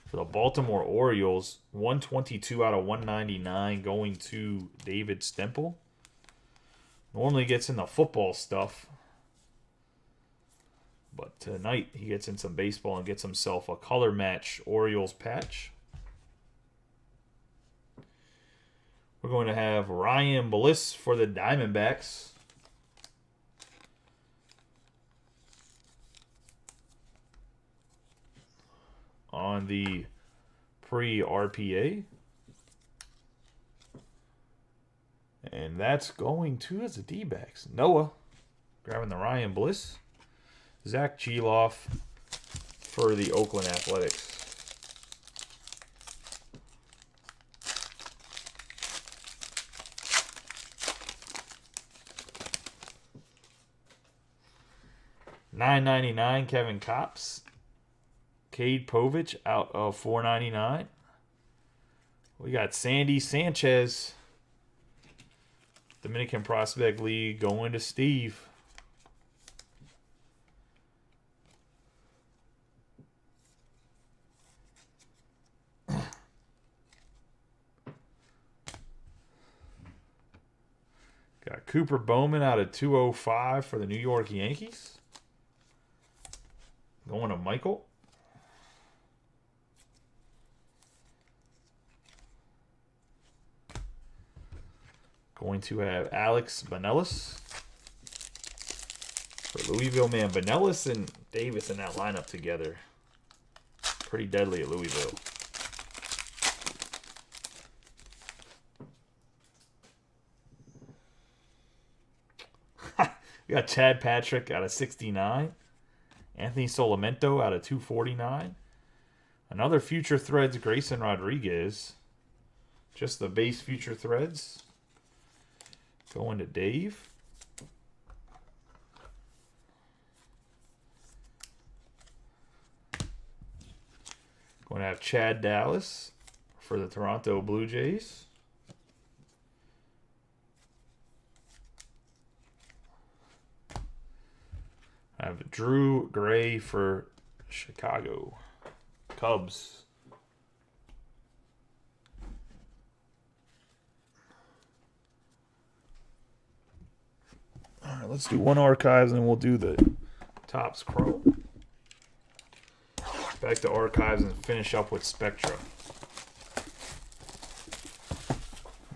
for the Baltimore Orioles. 122 out of 199 going to David Stemple. Normally gets in the football stuff. But tonight he gets in some baseball and gets himself a color match Orioles patch. We're going to have Ryan Bliss for the Diamondbacks. On the pre-RPA. And that's going to the D-backs. Noah grabbing the Ryan Bliss. Zach Geloff for the Oakland Athletics. $9.99 Kevin Kopps. Cade Povich out of $4.99. We got Sandy Sanchez, Dominican Prospect League, going to Steve. Got Cooper Bowman out of 205 for the New York Yankees. Going to Michael. Going to have Alex Benelis for Louisville. Man, Benelis and Davis in that lineup together. Pretty deadly at Louisville. We got Chad Patrick out of 69. Anthony Solamento out of 249. Another Future Threads Grayson Rodriguez. Just the base Future Threads. Going to Dave. Going to have Chad Dallas for the Toronto Blue Jays. I have Drew Gray for Chicago Cubs. right, let's do one archives and we'll do the Topps Chrome. Back to archives and finish up with Spectra.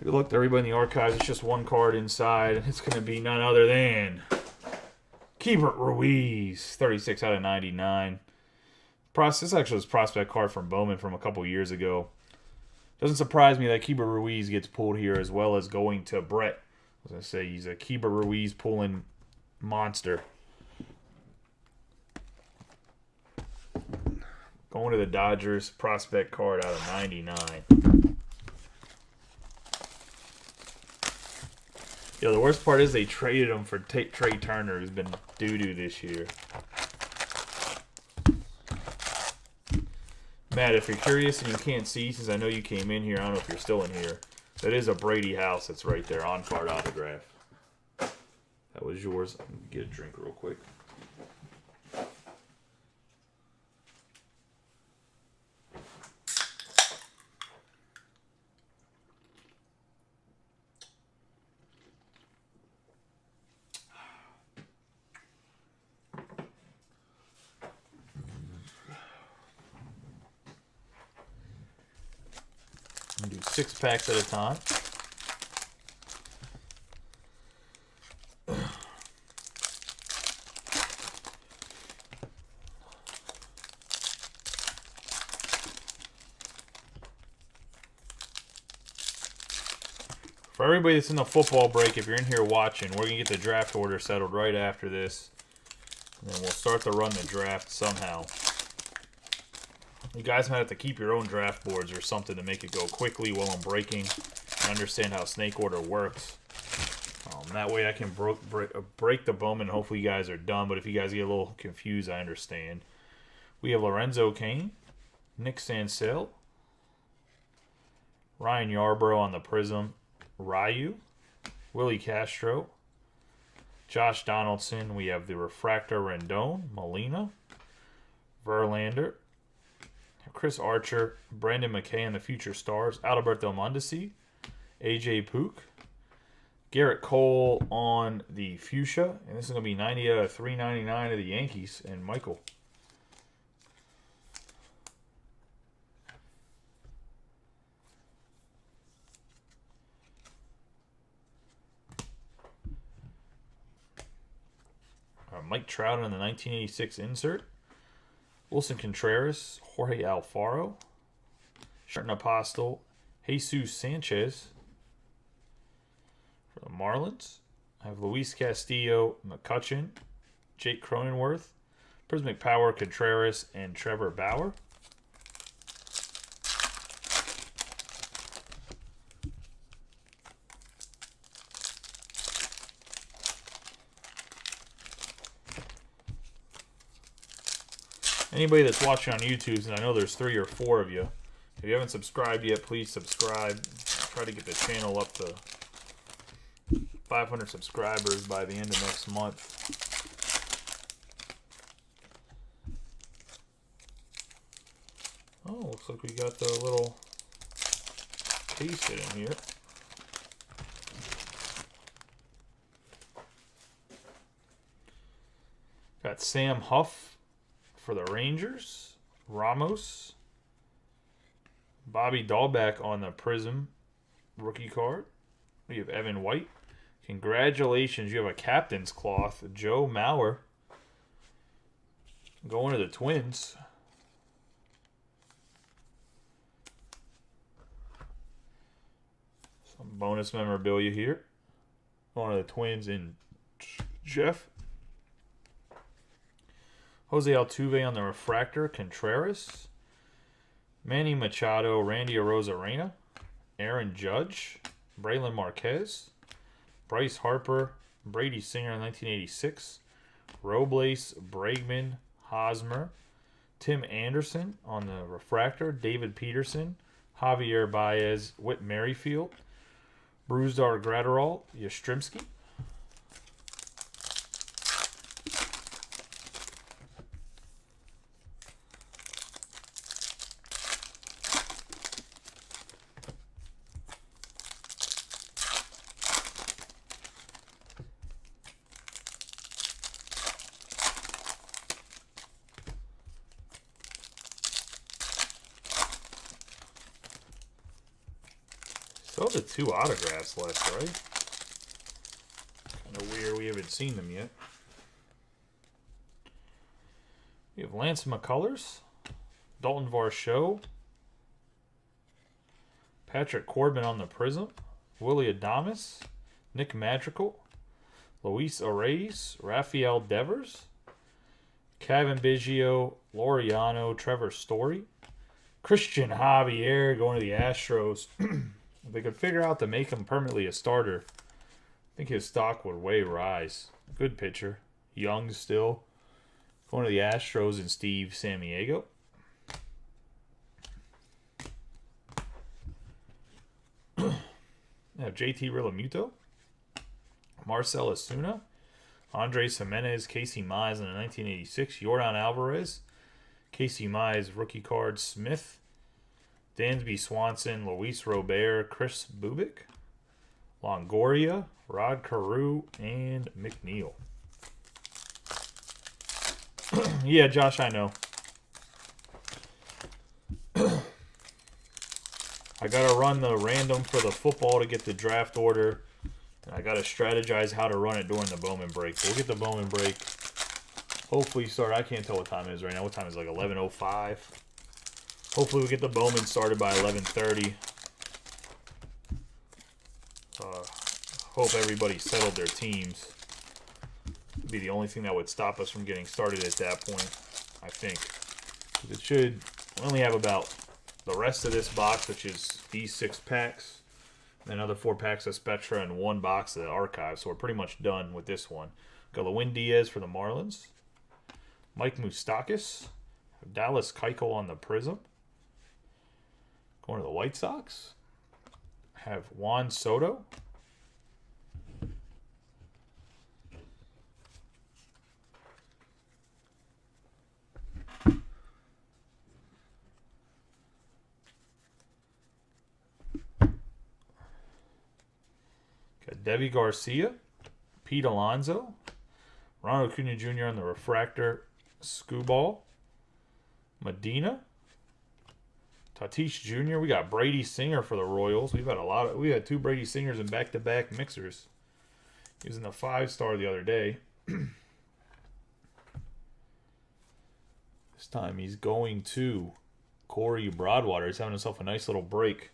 Good luck to everybody in the archives. It's just one card inside, and it's going to be none other than Keibert Ruiz, 36 out of 99. This actually was a prospect card from Bowman from a couple years ago. Doesn't surprise me that Keibert Ruiz gets pulled here, as well as going to Brett. I was going to say he's a Keibert Ruiz pulling monster. Going to the Dodgers, prospect card out of 99. Yeah, the worst part is they traded him for Trey Turner, who's been doo-doo this year. Matt, if you're curious and you can't see, since I know you came in here, I don't know if you're still in here, that is a Brady House that's right there, on-card autograph. That was yours. Let me get a drink real quick. Do 6 packs at a time. For everybody that's in the football break, if you're in here watching, we're going to get the draft order settled right after this. And then we'll start to run the draft somehow. You guys might have to keep your own draft boards or something to make it go quickly while I'm breaking. I understand how snake order works. That way I can break the Bowman. Hopefully you guys are done. But if you guys get a little confused, I understand. We have Lorenzo Cain, Nick Sansell, Ryan Yarbrough on the Prism, Ryu, Willie Castro, Josh Donaldson. We have the Refractor Rendon, Molina, Verlander, Chris Archer, Brandon McKay and the Future Stars, Adalberto Mondesi, AJ Puk, Garrett Cole on the Fuchsia, and this is going to be 90 out of 399 of the Yankees, and Michael. Mike Trout on the 1986 insert. Wilson Contreras, Jorge Alfaro, Sherton Apostle, Jesus Sanchez for the Marlins. I have Luis Castillo, McCutchen, Jake Cronenworth, Prismatic Power, Contreras, and Trevor Bauer. Anybody that's watching on YouTube, and I know there's 3 or 4 of you, if you haven't subscribed yet, please subscribe. I'll try to get the channel up to 500 subscribers by the end of next month. Oh, looks like we got the little case in here. Got Sam Huff for the Rangers, Ramos, Bobby Dahlbeck on the Prism rookie card. We have Evan White. Congratulations, you have a captain's cloth, Joe Mauer, going to the Twins. Some bonus memorabilia here. Going to the Twins in Jeff. Jose Altuve on the Refractor, Contreras, Manny Machado, Randy Arozarena, Aaron Judge, Braylon Marquez, Bryce Harper, Brady Singer in 1986, Robles, Bregman, Hosmer, Tim Anderson on the Refractor, David Peterson, Javier Baez, Whit Merrifield, Brusdar Graterol, Yastrzemski. up to 2 autographs left, right? Kind of weird. We haven't seen them yet. We have Lance McCullers, Dalton Varsho, Patrick Corbin on the Prism, Willie Adames, Nick Madrigal, Luis Arraez, Rafael Devers, Kevin Biggio, Laureano, Trevor Story, Christian Javier going to the Astros. If they could figure out to make him permanently a starter, I think his stock would way rise. Good pitcher. Young still. Going to the Astros and Steve Samaniego. I have JT Realmuto, Marcell Ozuna, Andres Jimenez, Casey Mize in the 1986, Yordan Alvarez, Casey Mize, rookie card, Smith, Dansby Swanson, Luis Robert, Chris Bubic, Longoria, Rod Carew, and McNeil. Yeah, Josh, I know. I got to run the random for the football to get the draft order. And I got to strategize how to run it during the Bowman break. So we'll get the Bowman break. Hopefully start. I can't tell what time it is right now. What time is it? Like 11:05. Hopefully we get the Bowman started by 11:30. Hope everybody settled their teams. Would be the only thing that would stop us from getting started at that point, I think. It should only have about the rest of this box, which is these 6 packs, and another 4 packs of Spectra and 1 box of the Archive. So we're pretty much done with this one. Got Lewin Diaz for the Marlins. Mike Moustakas. Dallas Keuchel on the Prism. Going to the White Sox. Have Juan Soto. Devi Garcia, Pete Alonso, Ronald Acuna Jr. on the Refractor, Scuball, Medina, Tatis Jr. We got Brady Singer for the Royals. We had 2 Brady Singers in back-to-back mixers. He was in the 5-star the other day. This time he's going to Corey Broadwater. He's having himself a nice little break.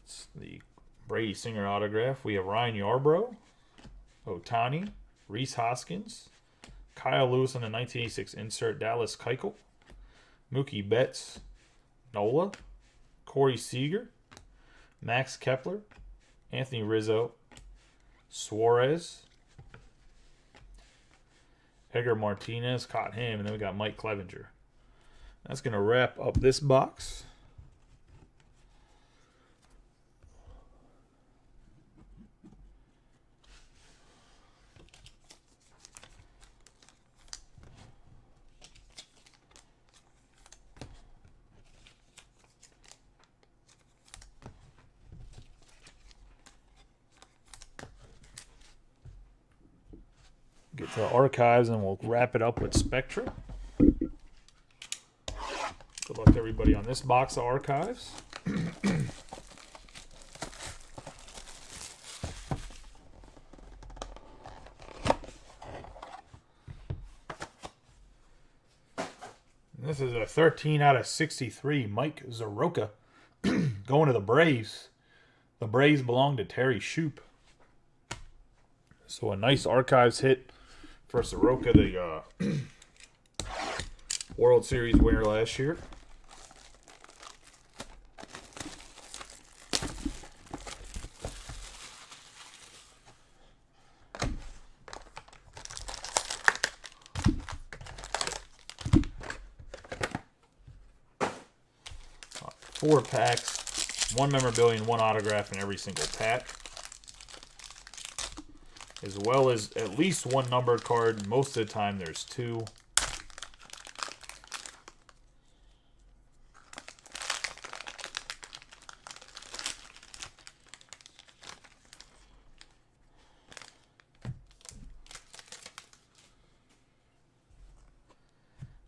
It's the Brady Singer autograph. We have Ryan Yarbrough, Ohtani, Rhys Hoskins, Kyle Lewis on the 1986 insert, Dallas Keuchel, Mookie Betts, Nola, Corey Seager, Max Kepler, Anthony Rizzo, Suarez, Edgar Martinez, caught him, and then we got Mike Clevenger. That's going to wrap up this box. Get to the Archives, and we'll wrap it up with Spectra. Good luck to everybody on this box of Archives. This is a 13 out of 63, Mike Soroka. Going to the Braves. The Braves belong to Terry Shoop. So a nice Archives hit for Soroka, the World Series winner last year. Four packs, 1 memorabilia and 1 autograph in every single pack, as well as at least 1 numbered card. Most of the time there's 2.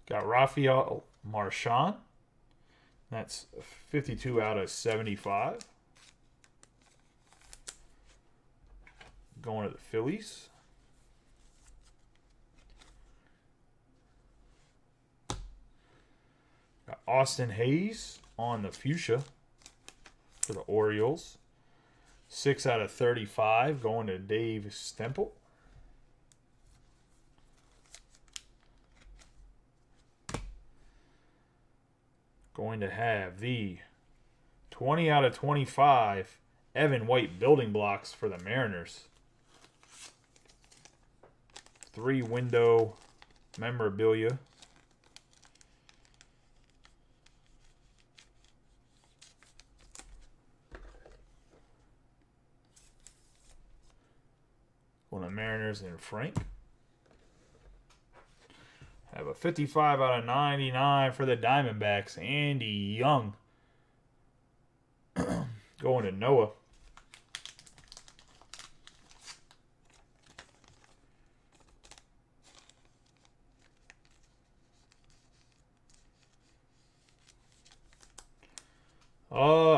Got Rafael Marchand. That's 52 out of 75. going to the Phillies. Got Austin Hayes on the fuchsia for the Orioles. 6 out of 35 going to Dave Stemple. Going to have the 20 out of 25 Evan White building blocks for the Mariners. 3 window memorabilia. One of the Mariners and Frank. Have a 55 out of 99 for the Diamondbacks. Andy Young. Going to Noah.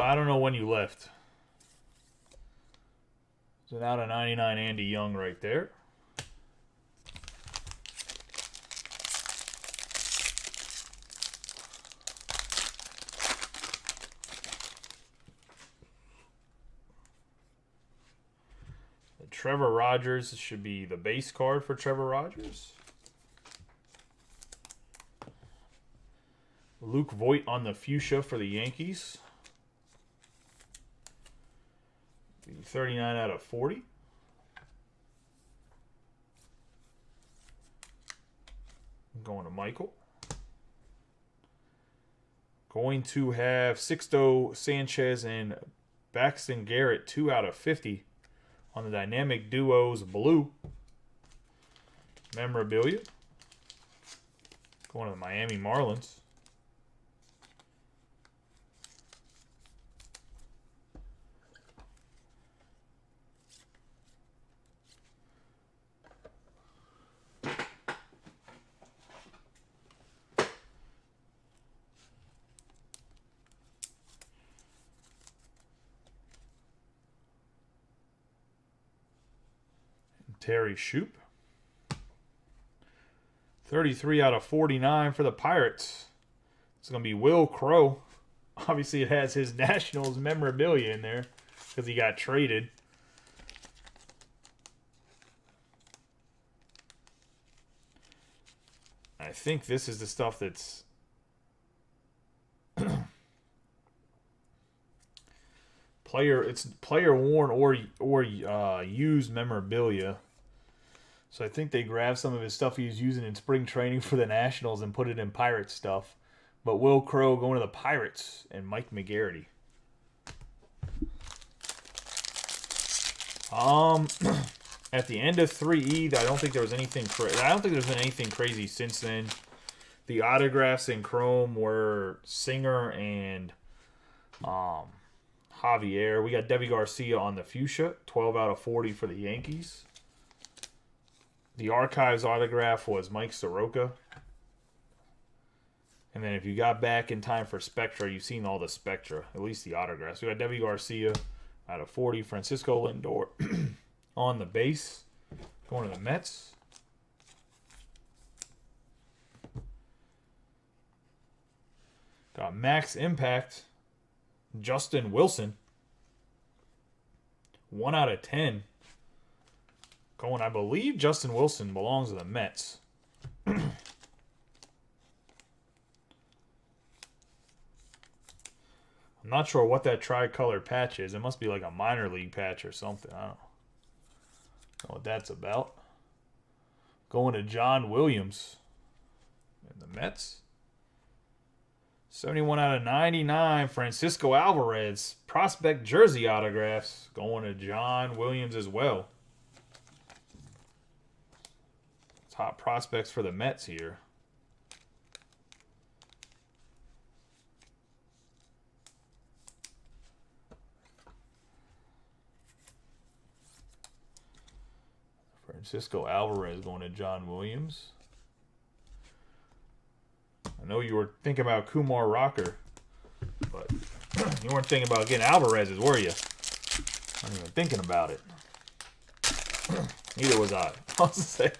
I don't know when you left. It's an out of 99 Andy Young right there. Trevor Rogers should be the base card for Trevor Rogers. Luke Voit on the fuchsia for the Yankees. 39 out of 40. Going to Michael. Going to have Sixto Sanchez and Baxton Garrett 2 out of 50 on the Dynamic Duos blue memorabilia. Going to the Miami Marlins. Terry Shoop. 33 out of 49 for the Pirates. It's going to be Will Crow. Obviously, it has his Nationals memorabilia in there because he got traded. I think this is the stuff that's player worn or used memorabilia. So I think they grabbed some of his stuff he was using in spring training for the Nationals and put it in Pirates stuff. But Will Crow going to the Pirates and Mike McGarity. At the end of 3E, I don't think there was anything. I don't think there's been anything crazy since then. The autographs in Chrome were Singer and Javier. We got Debbie Garcia on the fuchsia, 12 out of 40 for the Yankees. The Archives autograph was Mike Soroka. And then if you got back in time for Spectra, you've seen all the Spectra, at least the autographs. We got Debbie Garcia out of 40, Francisco Lindor on the base, going to the Mets. Got Max Impact, Justin Wilson, 1 out of 10. Going, I believe Justin Wilson belongs to the Mets. I'm not sure what that tricolor patch is. It must be like a minor league patch or something. I don't know what that's about. Going to John Williams in the Mets. 71 out of 99, Francisco Alvarez. Prospect jersey autographs. Going to John Williams as well. Top prospects for the Mets here. Francisco Alvarez going to John Williams. I know you were thinking about Kumar Rocker, but you weren't thinking about getting Alvarez's, were you? Not even thinking about it. Neither was I. I was say.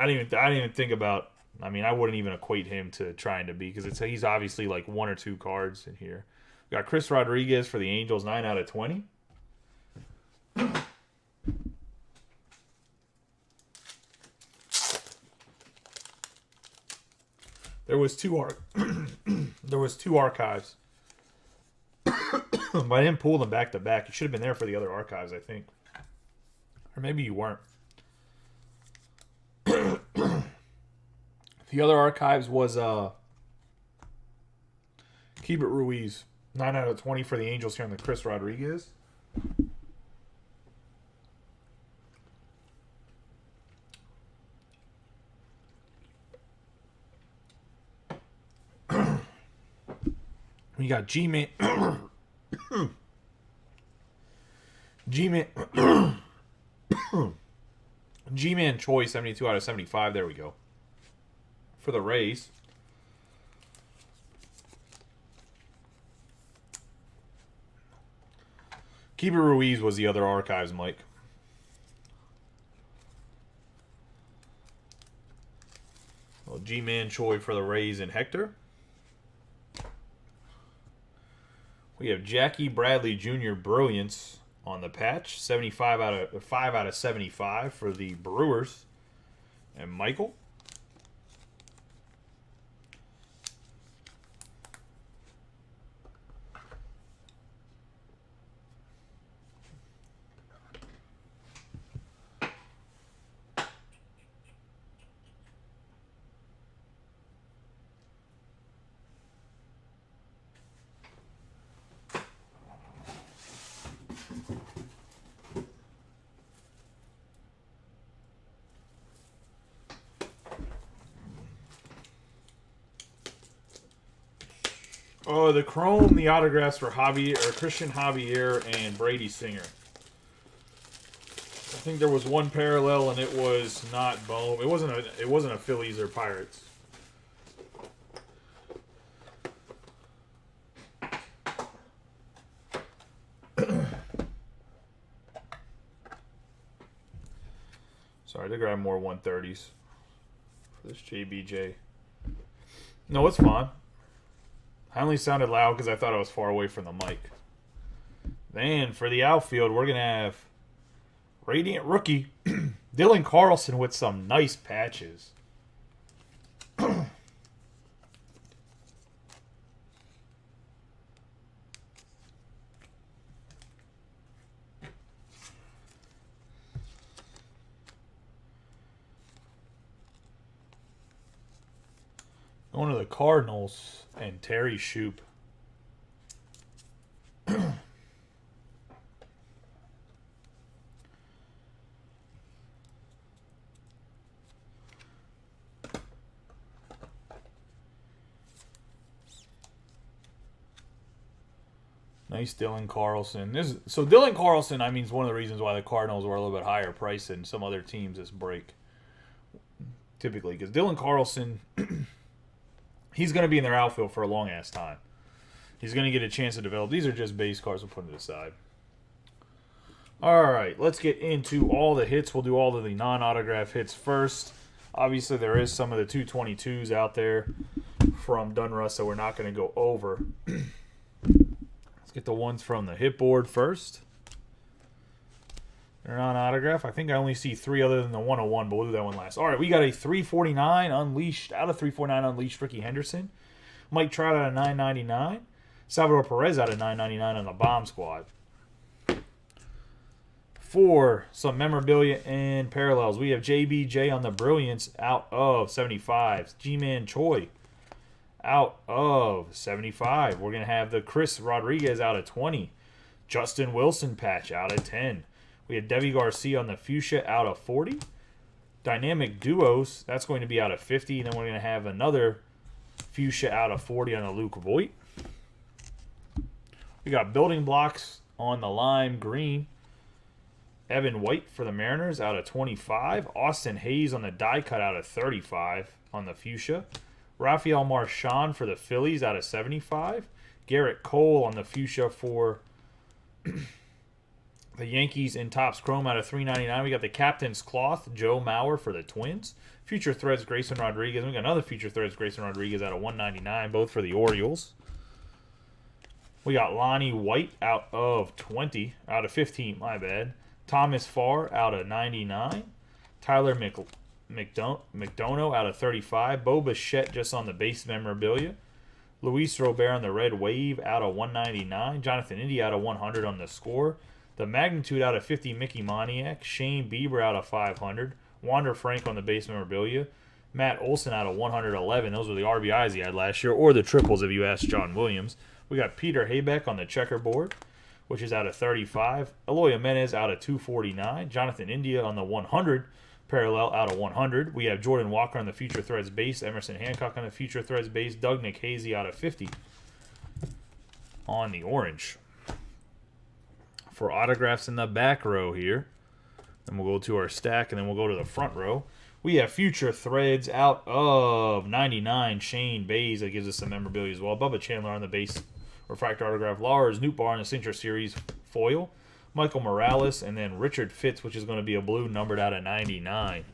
I didn't even think about. I mean, I wouldn't even equate him to trying to be because he's obviously like 1 or 2 cards in here. We got Chris Rodriguez for the Angels, 9 out of 20. There was two archives. But I didn't pull them back to back. You should have been there for the other archives, I think. Or maybe you weren't. The other archives was Keibert Ruiz. 9 out of 20 for the Angels here on the Chris Rodriguez. We got G-Man. G-Man Choi, 72 out of 75. There we go. For the Rays. Keibert Ruiz was the other archives, Mike. Well, G-Man Choi for the Rays and Hector. We have Jackie Bradley Jr. Brilliance on the patch. 5 out of 75 for the Brewers. And Michael. Oh, the Chrome, the autographs for Christian Javier and Brady Singer. I think there was one parallel, and it was not Bohm. It wasn't a Phillies or Pirates. Sorry to grab more 130s for this JBJ. No, it's fine. I only sounded loud because I thought I was far away from the mic. Then, for the outfield, we're going to have Radiant Rookie, Dylan Carlson with some nice patches. Going to the Cardinals and Terry Shoop. Nice Dylan Carlson. So Dylan Carlson, I mean, is one of the reasons why the Cardinals were a little bit higher price than some other teams this break. Typically, because Dylan Carlson, he's going to be in their outfield for a long-ass time. He's going to get a chance to develop. These are just base cards. We'll put it aside. All right, let's get into all the hits. We'll do all of the non-autograph hits first. Obviously, there is some of the 222s out there from Dunruss that we're not going to go over. Let's get the ones from the hit board first. They're non-autograph. I think I only see 3 other than the 101, but we'll do that one last. All right, we got a 349 Unleashed, out of 349 Unleashed, Ricky Henderson. Mike Trout out of 999. Salvador Perez out of 999 on the Bomb Squad. For some memorabilia and parallels, we have JBJ on the Brilliance out of 75. G-Man Choi out of 75. We're going to have the Chris Rodriguez out of 20. Justin Wilson patch out of 10. We had Devi Garcia on the Fuchsia out of 40. Dynamic Duos, that's going to be out of 50. And then we're going to have another Fuchsia out of 40 on the Luke Voigt. We got Building Blocks on the Lime Green. Evan White for the Mariners out of 25. Austin Hayes on the die cut out of 35 on the Fuchsia. Rafael Marchand for the Phillies out of 75. Garrett Cole on the Fuchsia for The Yankees in Topps Chrome out of 399. We got the Captain's Cloth, Joe Mauer for the Twins. Future Threads, Grayson Rodriguez. We got another Future Threads, Grayson Rodriguez out of 199, both for the Orioles. We got Lonnie White out of 20, out of 15, my bad. Thomas Farr out of 99. Tyler McDonough out of 35. Bo Bichette just on the base memorabilia. Luis Robert on the Red Wave out of 199. Jonathan India out of 100 on the score. The Magnitude out of 50, Mickey Moniak. Shane Bieber out of 500. Wander Frank on the base memorabilia. Matt Olson out of 111. Those were the RBIs he had last year, or the triples if you ask John Williams. We got Peter Haybeck on the checkerboard, which is out of 35. Eloy Jimenez out of 249. Jonathan India on the 100 parallel out of 100. We have Jordan Walker on the Future Threads base. Emerson Hancock on the Future Threads base. Doug Nikhazy out of 50 on the orange. For autographs in the back row here, then we'll go to our stack, and then we'll go to the front row. We have Future Threads out of 99, Shane Bays. That gives us some memorabilia as well. Bubba Chandler on the base refractor autograph. Lars Nootbaar on the Signature Series foil. Michael Morales, and then Richard Fitz, which is going to be a blue numbered out of 99.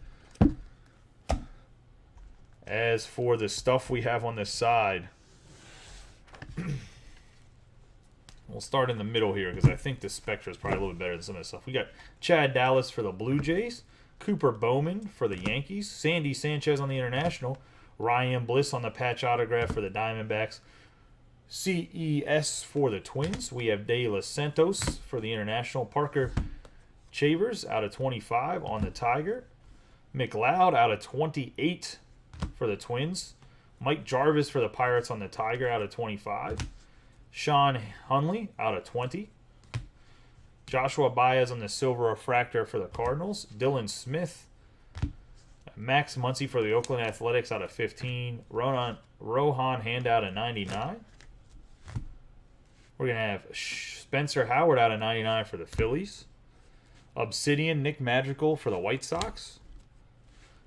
As for the stuff we have on this side, we'll start in the middle here because I think the Spectra is probably a little bit better than some of this stuff. We got Chad Dallas for the Blue Jays. Cooper Bowman for the Yankees. Sandy Sanchez on the International. Ryan Bliss on the patch autograph for the Diamondbacks. CES for the Twins. We have De Los Santos for the International. Parker Chavers out of 25 on the Tiger. McLeod out of 28 for the Twins. Mike Jarvis for the Pirates on the Tiger out of 25. Sean Hunley out of 20. Joshua Baez on the silver refractor for the Cardinals. Dylan Smith. Max Muncy for the Oakland Athletics out of 15. Rohan Hand out of 99. We're going to have Spencer Howard out of 99 for the Phillies. Obsidian Nick Madrigal for the White Sox.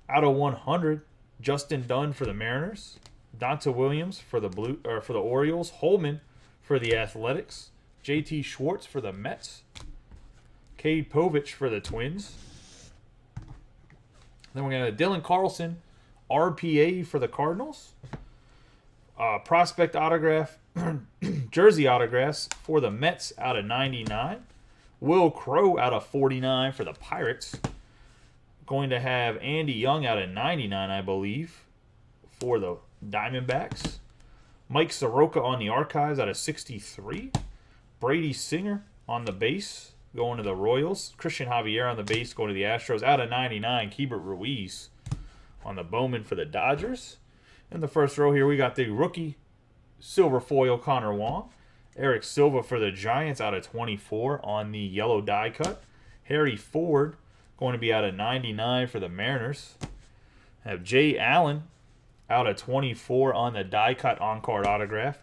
Out of 100, Justin Dunn for the Mariners. Donta Williams for the Orioles. Holman for the Athletics. JT Schwartz for the Mets. Cade Povich for the Twins. Then we're going to have Dylan Carlson, RPA for the Cardinals. Prospect autograph, jersey autographs for the Mets out of 99. Will Crow out of 49 for the Pirates. Going to have Andy Young out of 99, I believe, for the Diamondbacks. Mike Soroka on the Archives out of 63. Brady Singer on the base, going to the Royals. Christian Javier on the base, going to the Astros. Out of 99, Keibert Ruiz on the Bowman for the Dodgers. In the first row here, we got the rookie silver foil Connor Wong. Eric Silva for the Giants out of 24 on the yellow die cut. Harry Ford going to be out of 99 for the Mariners. Have Jay Allen out of 24 on the die cut on-card autograph.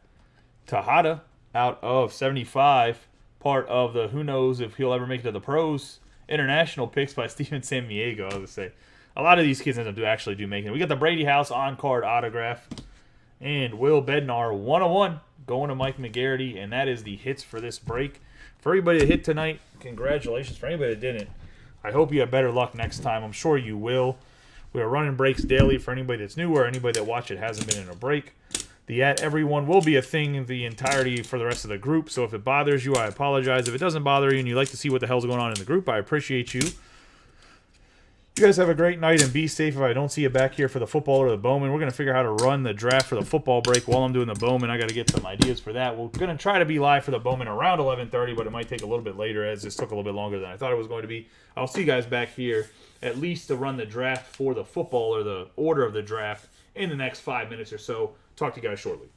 Tejada out of 75, part of the who knows if he'll ever make it to the pros international picks by Steven Sammiego. I was going to say, a lot of these kids end up actually do make it. We got the Brady House on-card autograph. And Will Bednar, 101, going to Mike McGarity. And that is the hits for this break. For everybody that hit tonight, congratulations. For anybody that didn't, I hope you have better luck next time. I'm sure you will. We are running breaks daily for anybody that's new or anybody that watched it hasn't been in a break. The @everyone will be a thing in the entirety for the rest of the group. So if it bothers you, I apologize. If it doesn't bother you and you like to see what the hell's going on in the group, I appreciate you. You guys have a great night and be safe. If I don't see you back here for the football or the Bowman, we're going to figure out how to run the draft for the football break while I'm doing the Bowman. I got to get some ideas for that. We're going to try to be live for the Bowman around 11:30, but it might take a little bit later as this took a little bit longer than I thought it was going to be. I'll see you guys back here at least to run the draft for the football or the order of the draft in the next 5 minutes or so. Talk to you guys shortly.